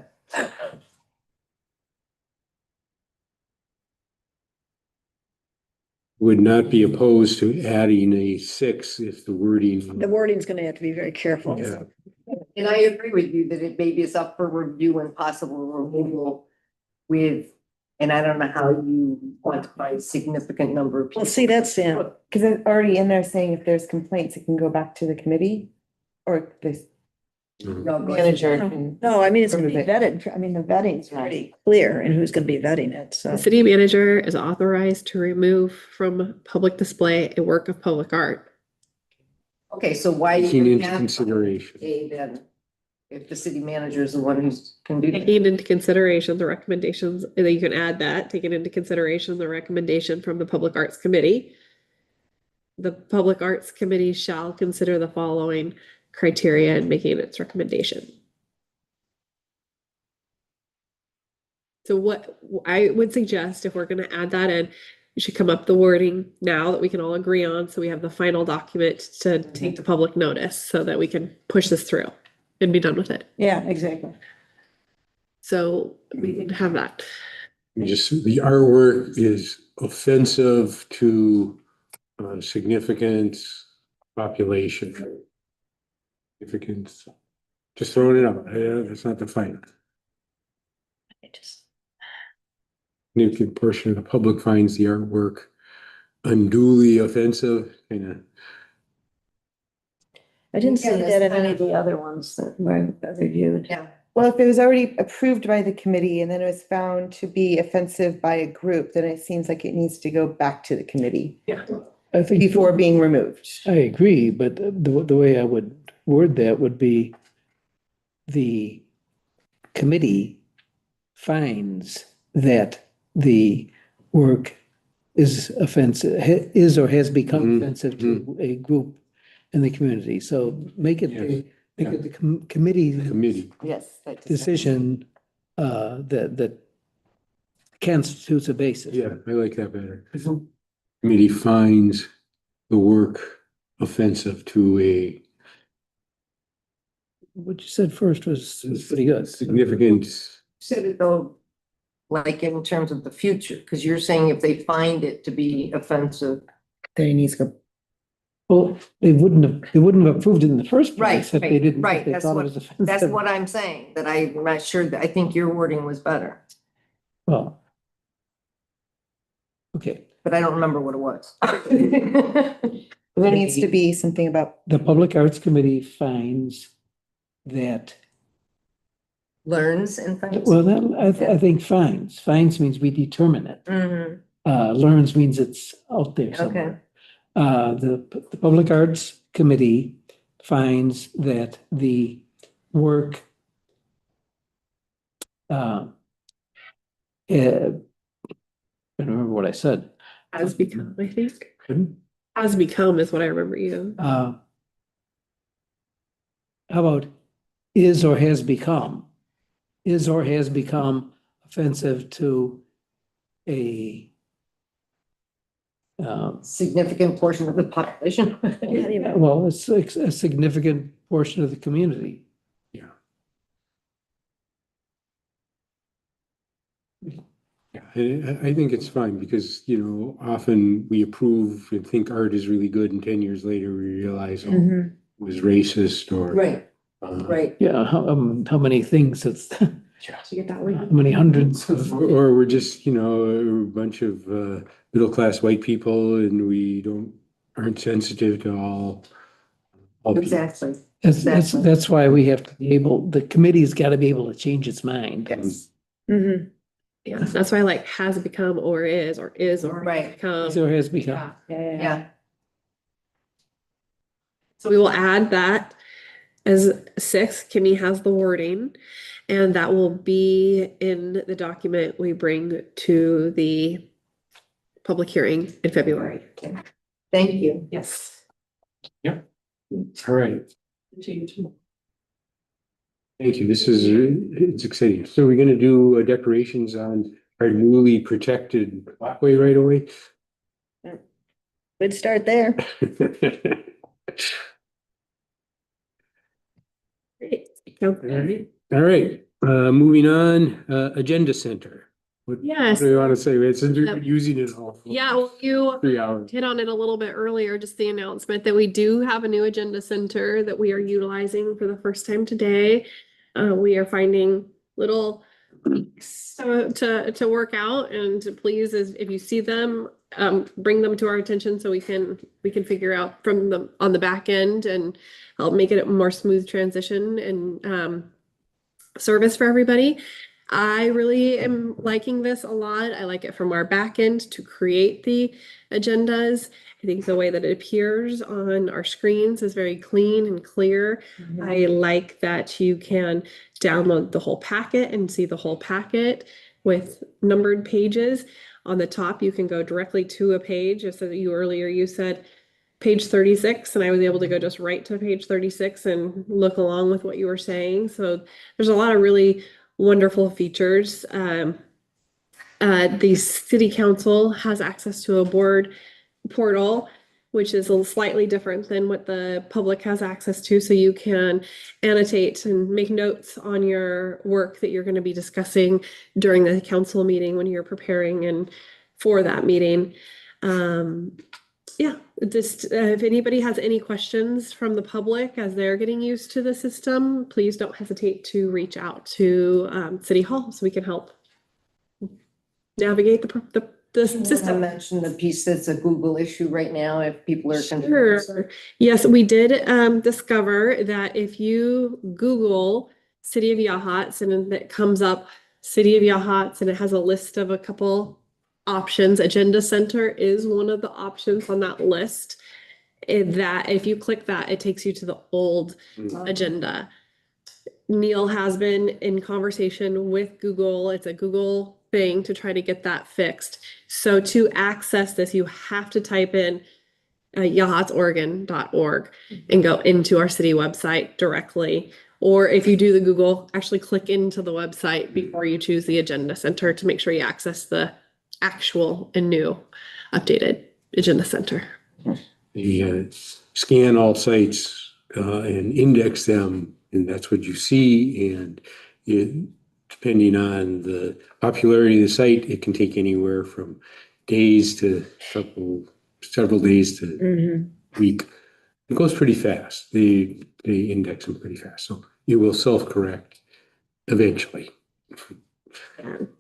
Would not be opposed to adding a 6 if the wording. The wording's gonna have to be very careful. Yeah. And I agree with you that it maybe is up for review and possible removal with, and I don't know how you quantify a significant number of people. Well, see, that's, yeah. Because it's already in there saying if there's complaints, it can go back to the committee or the No, go ahead. manager. can- No, I mean, it's gonna be Remove it. vetted. I mean, the vetting's pretty clear and who's gonna be vetting it, so. The city manager is authorized to remove from public display a work of public art. Okay, so why? Taking even into have consideration. A then, if the city manager is the one who's can do that. Taking into consideration the recommendations, and then you can add that, taking into consideration the recommendation from the Public Arts Committee. The Public Arts Committee shall consider the following criteria in making its recommendation. So what I would suggest, if we're gonna add that in, we should come up the wording now that we can all agree on, so we have the final document to take to public notice, so that we can push this through and be done with it. Yeah, exactly. So we can have that. Just the artwork is offensive to significant population. Significant, just throwing it out, that's not defined. Significant portion of the public finds the artwork unduly offensive, kind of. I didn't see Yeah, that that's in any fine. of the other ones that were reviewed. Yeah, Well, if it was already approved by the committee and then it was found to be offensive by a group, then it seems like it needs to go back to the committee I think before being removed. I agree, but the way I would word that would be the committee finds that the work is offensive, is or has become Mhm, offensive to a group in the community. So make it the committee Committee. Yes. that does not- decision that constitutes a basis. Yeah, I like that better. Committee finds the work offensive to a What you said first was pretty good. significant. said it though, like in terms of the future, because you're saying if they find it to be offensive. Then it needs to go. Well, they wouldn't have approved it in the first Right, place if they right, didn't, if right. they That's thought what- it was offensive. That's what I'm saying, that I'm not sure that, I think your wording was better, Well. Okay, but I don't remember what it was. There needs to be something about, the Public Arts Committee finds that, Learns and things. well, I think fines means we determine it. Mhm, Learns means it's out there okay, somewhere. The Public Arts Committee finds that the work I don't remember what I said. Has become, I think. Hmm. Has become is what I remember you. How about is or has become? Is or has become offensive to a Significant portion of the population. well, it's a significant portion of the community. Yeah. Yeah, I think it's fine because, often we approve and think art is really good and 10 years later we realize, oh, it was racist or. Right, uh, right. Yeah, how many things it's, To get that way. how many hundreds of, Or we're just, a bunch of middle-class white people and we aren't sensitive to all people. Exactly. that's why we have to be able, the committee's got to be able to change its mind. Yes. Yeah, that's why I like has become or is or Right. become. Is or has become. Yeah. So we will add that as 6. Kimmy has the wording, and that will be in the document we bring to the public hearing in February. Thank you. Yes. All right. Thank you. It's exciting. So we're going to do decorations on our newly protected walkway right away. Good start there. Great. All right, moving on, Agenda Center. What Yes. do you want to say? Since we've been using it all. for Yeah, well, you 3 hours. hit on it a little bit earlier, just the announcement that we do have a new agenda center that we are utilizing for the first time today. We are finding little tweaks to work out, and please, if you see them, bring them to our attention so we can figure out from the on the back end and help make it a more smooth transition and service for everybody. I really am liking this a lot. I like it from our back end to create the agendas. I think the way that it appears on our screens is very clean and clear. I like that you can download the whole packet and see the whole packet with numbered pages. On the top, you can go directly to a page. So you said page 36, and I was able to go just right to page 36 and look along with what you were saying. So there's a lot of really wonderful features. The city council has access to a board portal, which is a little slightly different than what the public has access to. So you can annotate and make notes on your work that you're going to be discussing during the council meeting when you're preparing and for that meeting. Yeah, just if anybody has any questions from the public as they're getting used to the system, please don't hesitate to reach out to City Hall so we can help navigate the I system. mentioned the piece that's a Google issue right now, if people are Sure. Yes, we did discover that if you Google City of Yachats and it comes up City of Yachats and it has a list of a couple options, Agenda Center is one of the options on that list. That if you click that, it takes you to the old agenda. Neil has been in conversation with Google. It's a Google thing to try to get that fixed. So to access this, you have to type in yachtsoregon.org and go into our city website directly. Or if you do the Google, actually click into the website before you choose the agenda center to make sure you access the actual and new updated agenda center. You scan all sites and index them, and that's what you see. And depending on the popularity of the site, it can take anywhere from days to several days to week. It goes pretty fast. They index them pretty fast, so it will self-correct eventually.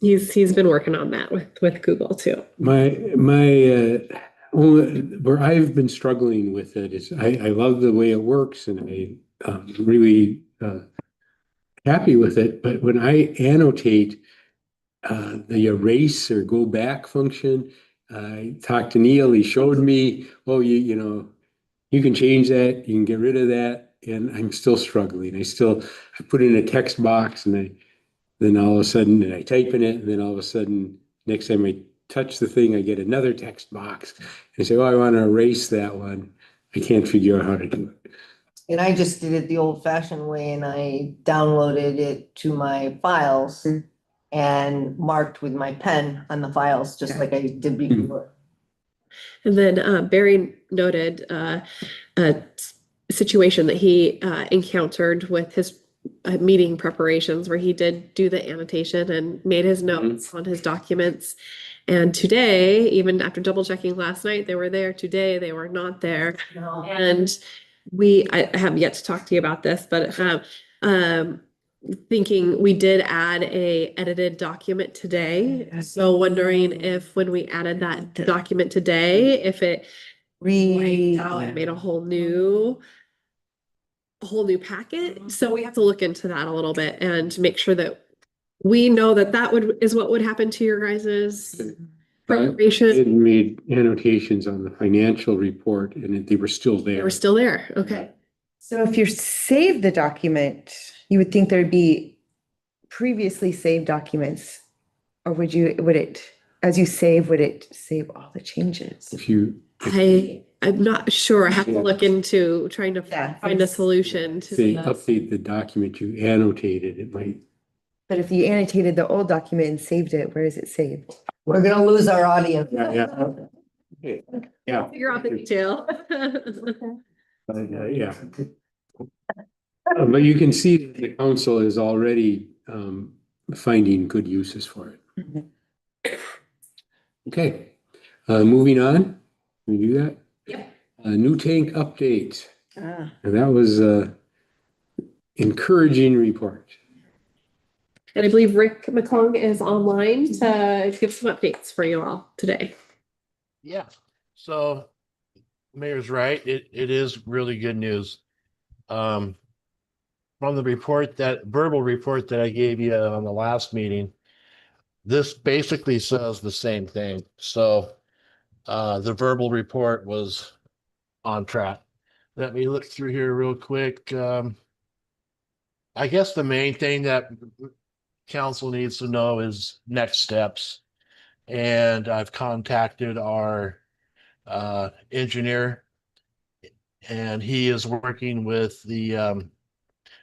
He's been working on that with Google too. Where I've been struggling with it is I love the way it works and I'm really happy with it. But when I annotate the erase or go back function, I talked to Neil. He showed me, oh, you can change that. You can get rid of that. And I'm still struggling. I put in a text box and Then all of a sudden, and I type in it, and then all of a sudden, next time I touch the thing, I get another text box. I say, oh, I want to erase that one. I can't figure out how to do it. And I just did it the old fashioned way and I downloaded it to my files and marked with my pen on the files, just like I did before. And then Barry noted a situation that he encountered with his meeting preparations where he did do the annotation and made his notes on his documents. And today, even after double checking last night, they were there. Today, they were not there. No. And I have yet to talk to you about this, but thinking we did add a edited document today. So wondering if when we added that document today, if it made a whole new packet. So we have to look into that a little bit and make sure that we know that is what would happen to your guys's preparation. It made annotations on the financial report and they were still there. They were still there. Okay. So if you save the document, you would think there'd be previously saved documents, or would it, as you save, would it save all the changes? I'm not sure. I have to look into trying to find a solution to They this. update the document you annotated, it might. But if you annotated the old document and saved it, where is it saved? We're gonna lose our audience. Yeah. Figure out the detail. Yeah. But you can see that the council is already finding good uses for it. Okay, moving on. Can we do that? Yeah. New tank update. Ah. And that was a encouraging report. And I believe Rick McClung is online to give some updates for you all today. Yeah, so Mayor's right. It is really good news. From the verbal report that I gave you on the last meeting, this basically says the same thing. So the verbal report was on track. Let me look through here real quick. I guess the main thing that council needs to know is next steps. And I've contacted our engineer, and he is working with the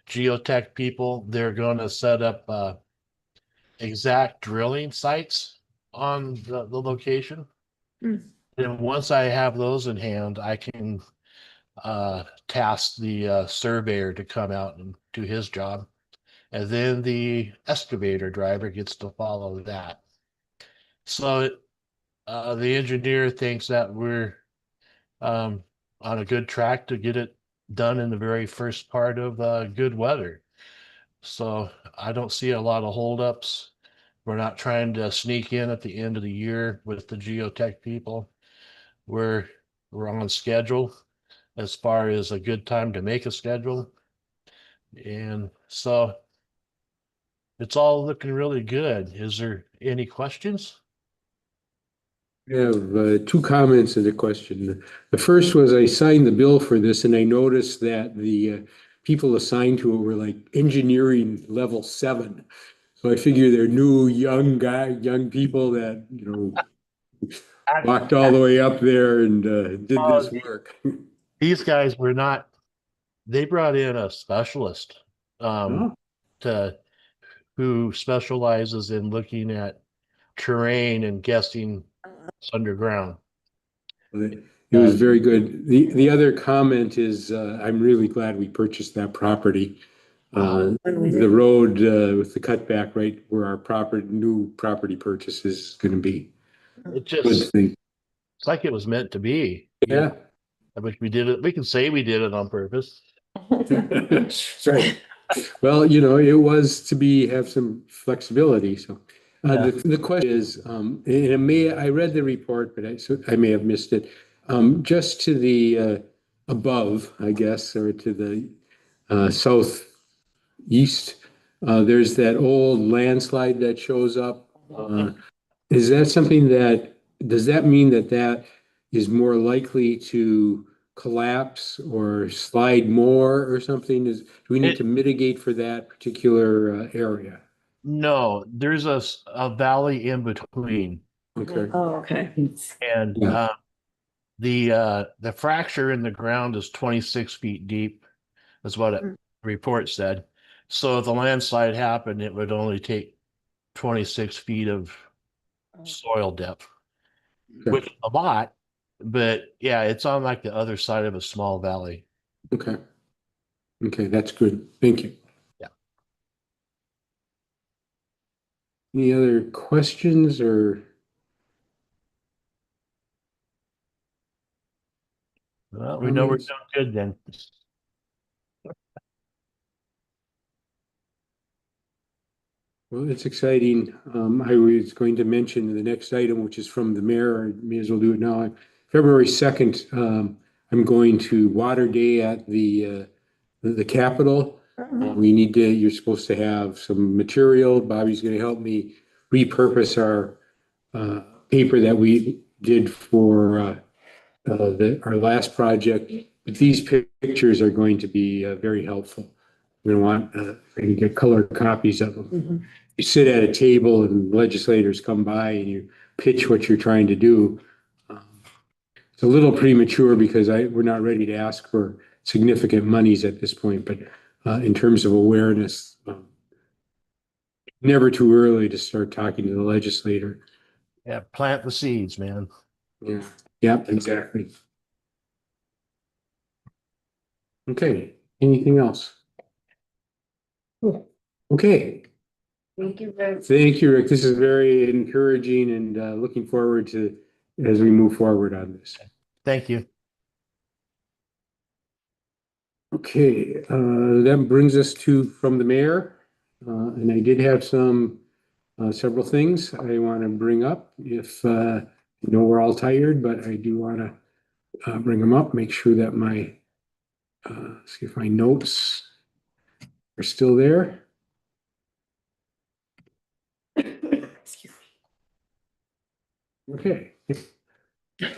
geotech people. They're going to set up exact drilling sites on the location. And once I have those in hand, I can task the surveyor to come out and do his job. And then the excavator driver gets to follow that. So the engineer thinks that we're on a good track to get it done in the very first part of good weather. So I don't see a lot of holdups. We're not trying to sneak in at the end of the year with the geotech people. We're on schedule as far as a good time to make a schedule. And so it's all looking really good. Is there any questions? I have two comments and a question. The first was I signed the bill for this and I noticed that the people assigned to it were like engineering level 7. So I figure they're new young people that, walked all the way up there and did this work. These guys were not, they brought in a specialist who specializes in looking at terrain and guessing underground. It was very good. The other comment is I'm really glad we purchased that property. The road with the cutback right where our new property purchase is going to be. It just, it's like it was meant to be. Yeah. I wish we did it. We can say we did it on purpose. That's right. Well, it was to have some flexibility. So the question is, and I read the report, but I may have missed it. Just to the above, I guess, or to the southeast, there's that old landslide that shows up. Is that something does that mean that is more likely to collapse or slide more or something? Do we need to mitigate for that particular area? No, there's a valley in between. Okay, Oh, okay. And Yeah. the fracture in the ground is 26 feet deep, is what it report said. So if the landslide happened, it would only take 26 feet of soil depth, which okay, is a lot, but yeah, it's on like the other side of a small valley. okay. Okay, that's good. Thank you. Yeah. Any other questions or? Well, we know we're doing good then. Well, it's exciting. I was going to mention the next item, which is from the mayor. I may as well do it now. February 2nd, I'm going to Water Day at the Capitol. We need to, you're supposed to have some material. Bobby's going to help me repurpose our paper that we did for our last project. But these pictures are going to be very helpful. We're going to want, I can get color copies of them. You sit at a table and legislators come by and you pitch what you're trying to do. Um, It's a little premature because we're not ready to ask for significant monies at this point, but in terms of awareness, never too early to start talking to the legislator. Yeah, plant the seeds, man. Yeah, yeah, exactly. Okay, anything else? Okay, Thank you very. thank you, Rick. This is very encouraging and looking forward to as we move forward on this. Thank you. Okay, that brings us to from the mayor. And I did have several things I want to bring up. If you know we're all tired, but I do want to bring them up, make sure that see if my notes are still there. Okay.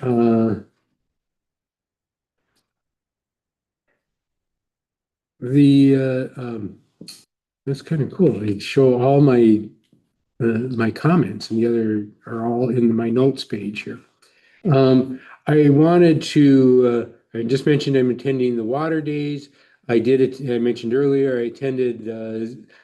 Uh, that's kind of cool. They show all my comments, and the other are all in my notes page here. I wanted to, I just mentioned I'm attending the Water Days. I did it, I mentioned earlier, I attended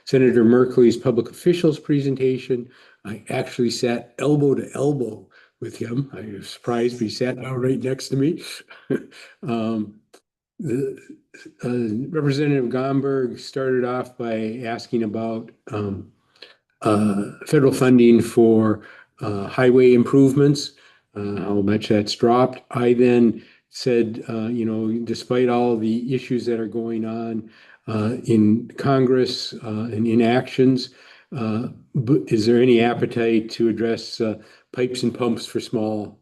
Senator Merkley's public officials presentation. I actually sat elbow to elbow with him. I was surprised, but he sat down right next to me. The Representative Gomberg started off by asking about federal funding for highway improvements, how much that's dropped. I then said, despite all the issues that are going on in Congress and inactions, is there any appetite to address pipes and pumps for small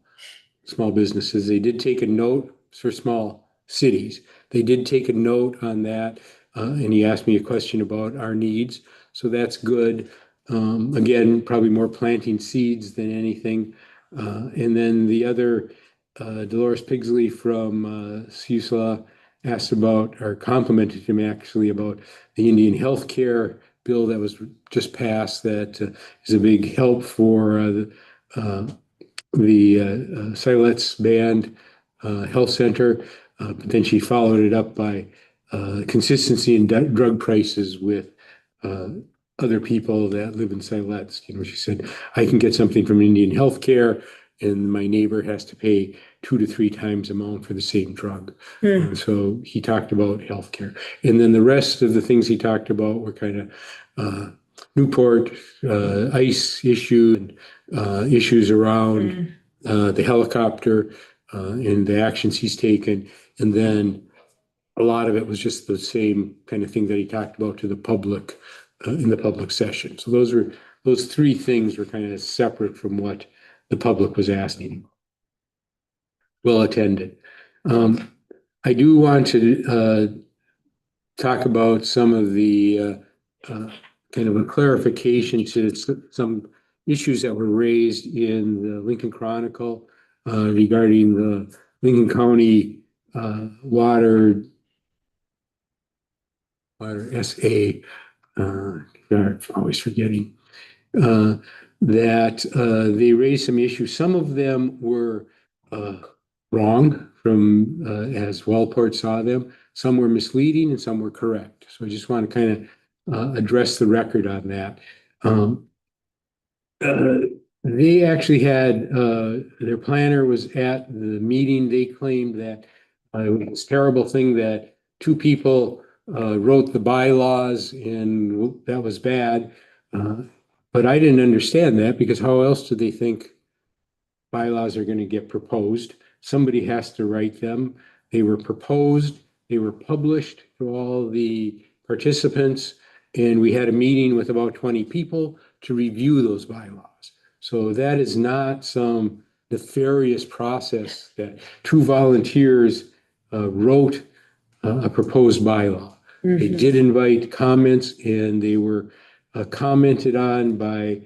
businesses? They did take a note for small cities. They did take a note on that, and he asked me a question about our needs. So that's good. Again, probably more planting seeds than anything. And then the other, Dolores Pigsley from CUSLA asked about, or complimented him actually about the Indian healthcare bill that was just passed that is a big help for the Siletz Band Health Center. But then she followed it up by consistency in drug prices with other people that live in Siletz. She said, I can get something from Indian Healthcare, and my neighbor has to pay 2 to 3 times amount for the same drug. So he talked about healthcare. And then the rest of the things he talked about were kind of Newport, ice issue, and issues around the helicopter and the actions he's taken. And then a lot of it was just the same kind of thing that he talked about to the public in the public session. So those 3 things were kind of separate from what the public was asking. Well attended. I do want to talk about some of the kind of a clarification to some issues that were raised in the Lincoln Chronicle regarding the Lincoln County water SA God, I'm always forgetting, that they raised some issues. Some of them were wrong from as Wellport saw them. Some were misleading and some were correct. So I just want to kind of address the record on that. Um, they actually had their planner was at the meeting. They claimed that it was this terrible thing that two people wrote the bylaws and that was bad. But I didn't understand that because how else do they think bylaws are going to get proposed? Somebody has to write them. They were proposed, they were published to all the participants, and we had a meeting with about 20 people to review those bylaws. So that is not some nefarious process that two volunteers wrote a proposed bylaw. They did invite comments and they were commented on by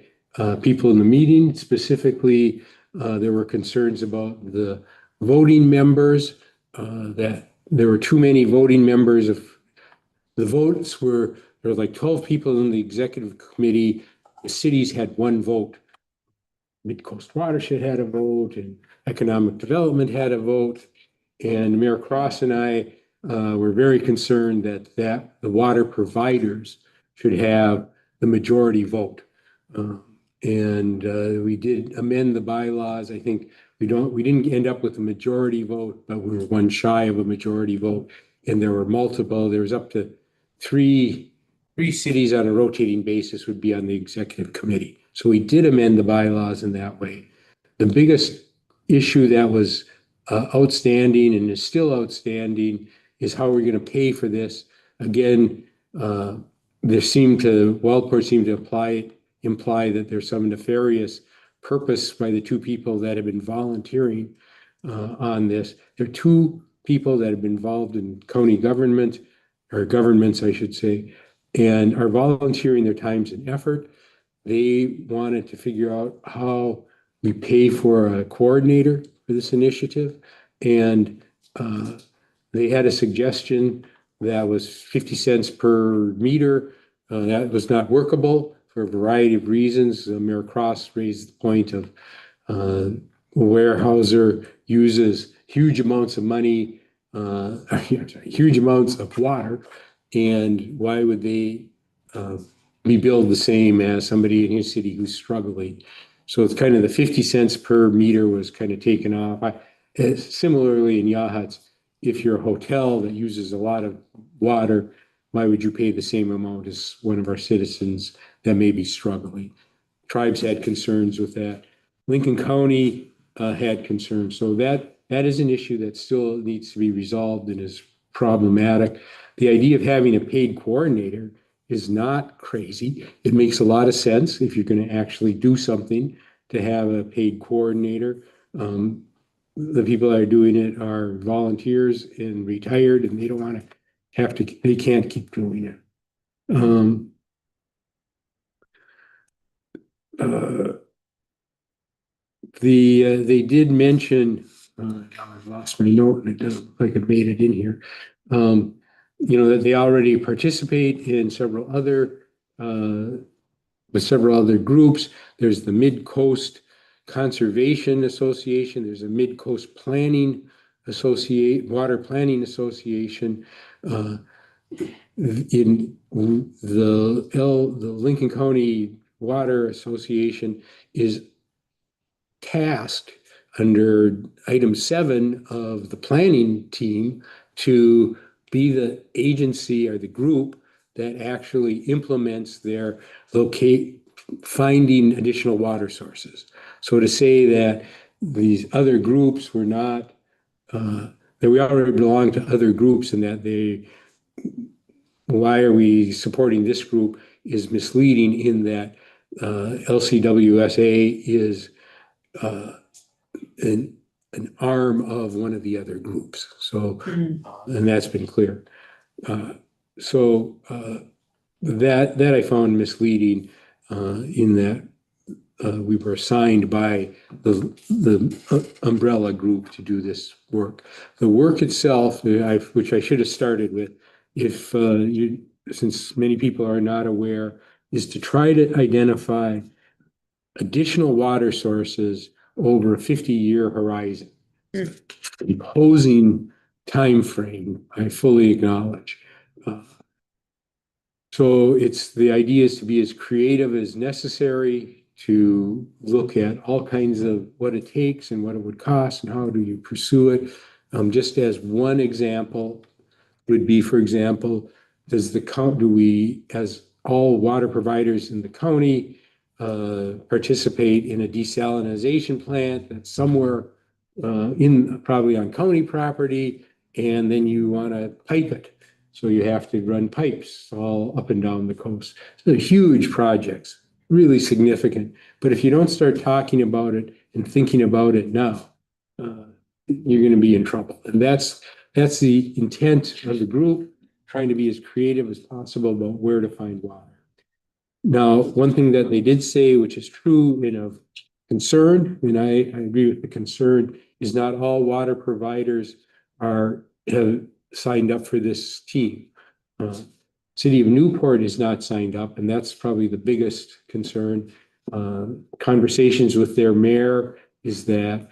people in the meeting. Specifically, there were concerns about the voting members, that there were too many voting members. Of the votes were, there were like 12 people in the executive committee. The cities had one vote. Mid-Coast Watershed had a vote and Economic Development had a vote. And Mayor Cross and I were very concerned that the water providers should have the majority vote. And we did amend the bylaws. I think we didn't end up with a majority vote, but we were one shy of a majority vote. And there was up to three cities on a rotating basis would be on the executive committee. So we did amend the bylaws in that way. The biggest issue that was outstanding and is still outstanding is how we're going to pay for this. Again, Wellport seemed to imply that there's some nefarious purpose by the two people that have been volunteering on this. There are two people that have been involved in county government, or governments, I should say, and are volunteering their times and effort. They wanted to figure out how we pay for a coordinator for this initiative. And they had a suggestion that was 50 cents per meter. That was not workable for a variety of reasons. Mayor Cross raised the point of Weyerhaeuser uses huge amounts of money, huge amounts of water, and why would they be billed the same as somebody in his city who's struggling? So it's kind of the 50 cents per meter was kind of taken off. Similarly in Yachats, if you're a hotel that uses a lot of water, why would you pay the same amount as one of our citizens that may be struggling? Tribes had concerns with that. Lincoln County had concerns. So that is an issue that still needs to be resolved and is problematic. The idea of having a paid coordinator is not crazy. It makes a lot of sense if you're going to actually do something to have a paid coordinator. The people that are doing it are volunteers and retired, and they don't want to they can't keep doing it. They did mention, I've lost my note and it doesn't look like I made it in here. That they already participate in several other groups. There's the Mid-Coast Conservation Association. There's a Mid-Coast Water Planning Association. In the Lincoln County Water Association is tasked under item 7 of the planning team to be the agency or the group that actually implements their finding additional water sources. So to say that these other groups were not, that we already belong to other groups and that why are we supporting this group is misleading in that LCWSA is an arm of one of the other groups. So, and that's been clear. That I found misleading in that we were assigned by the umbrella group to do this work. The work itself, which I should have started with, if since many people are not aware, is to try to identify additional water sources over a 50-year horizon. Imposing time frame, I fully acknowledge. So the idea is to be as creative as necessary, to look at all kinds of what it takes and what it would cost and how do you pursue it. Just as one example would be, for example, do we, as all water providers in the county, participate in a desalination plant that's somewhere probably on county property, and then you want to pipe it. So you have to run pipes all up and down the coast. So they're huge projects, really significant. But if you don't start talking about it and thinking about it now, you're going to be in trouble. And that's the intent of the group, trying to be as creative as possible about where to find water. Now, one thing that they did say, which is true and of concern, and I agree with the concern, is not all water providers have signed up for this team. City of Newport is not signed up, and that's probably the biggest concern. Conversations with their mayor is that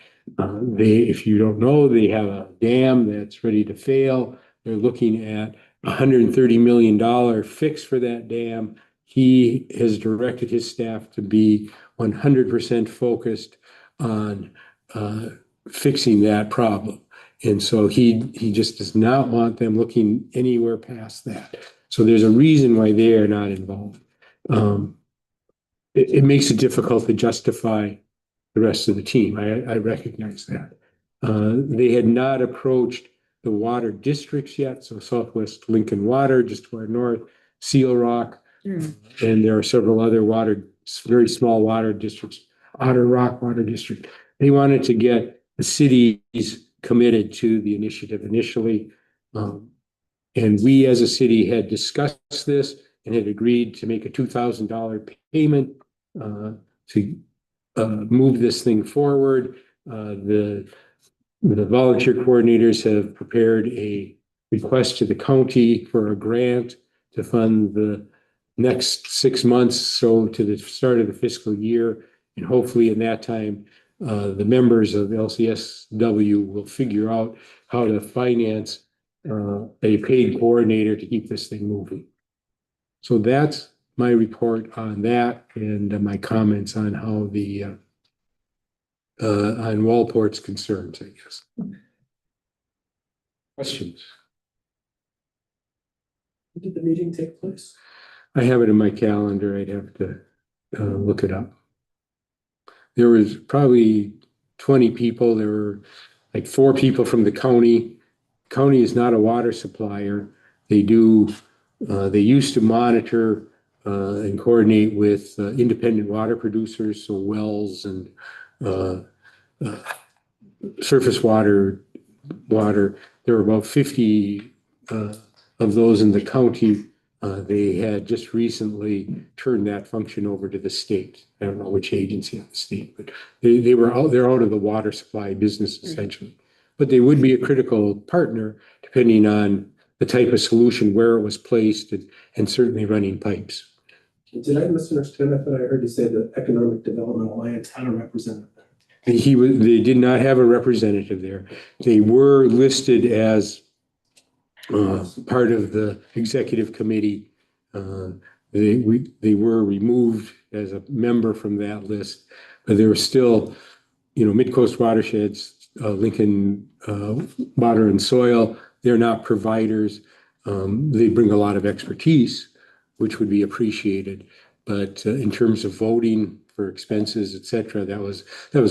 if you don't know, they have a dam that's ready to fail. They're looking at $130 million fix for that dam. He has directed his staff to be 100% focused on fixing that problem. And so he just does not want them looking anywhere past that. So there's a reason why they are not involved. It makes it difficult to justify the rest of the team. I recognize that. They had not approached the water districts yet. So Southwest Lincoln Water, just to our north, Seal Rock, and there are several other very small water districts, Otter Rock Water District. They wanted to get the cities committed to the initiative initially. And we as a city had discussed this and had agreed to make a $2,000 payment to move this thing forward. The volunteer coordinators have prepared a request to the county for a grant to fund the next 6 months, so to the start of the fiscal year. And hopefully in that time, the members of LCSW will figure out how to finance a paid coordinator to keep this thing moving. So that's my report on that and my comments on how on Walport's concerns, I guess. Questions? When did the meeting take place? I have it in my calendar. I'd have to look it up. There was probably 20 people. There were like 4 people from the county. County is not a water supplier. They used to monitor and coordinate with independent water producers, so wells and surface water. There were about 50 of those in the county. They had just recently turned that function over to the state. I don't know which agency of the state, but they're out of the water supply business essentially. But they would be a critical partner depending on the type of solution, where it was placed, and certainly running pipes. Did I misunderstand? I thought I heard you say the Economic Development Alliance had a representative. They did not have a representative there. They were listed as part of the executive committee. They were removed as a member from that list, but there were still, Mid-Coast Watersheds, Lincoln Water and Soil. They're not providers. They bring a lot of expertise, which would be appreciated. But in terms of voting for expenses, et cetera, that was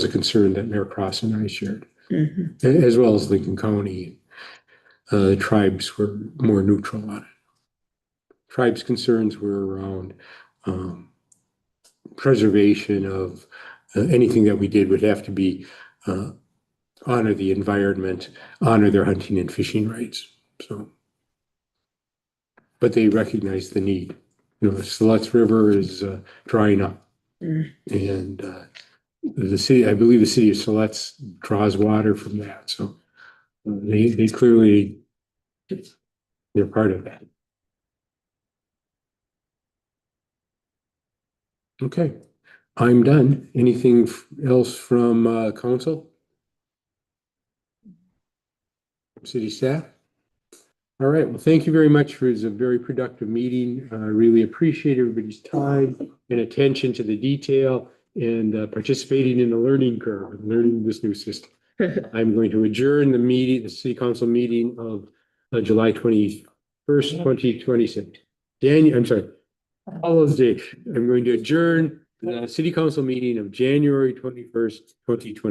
a concern that Mayor Cross and I shared, as well as Lincoln County. The tribes were more neutral on it. Tribes' concerns were around preservation of anything that we did would have to be honor the environment, honor their hunting and fishing rights. So, but they recognize the need. The Siletz River is drying up, and the city, I believe, the city of Siletz draws water from that. So they clearly, they're part of that. Okay, I'm done. Anything else from council? City staff? All right, well, thank you very much for a very productive meeting. I really appreciate everybody's time and attention to the detail and participating in the learning curve and learning this new system. I'm going to adjourn the meeting, the city council meeting of July 21st, 2026. I'm sorry, all those days. I'm going to adjourn the city council meeting of January 21st, 2020.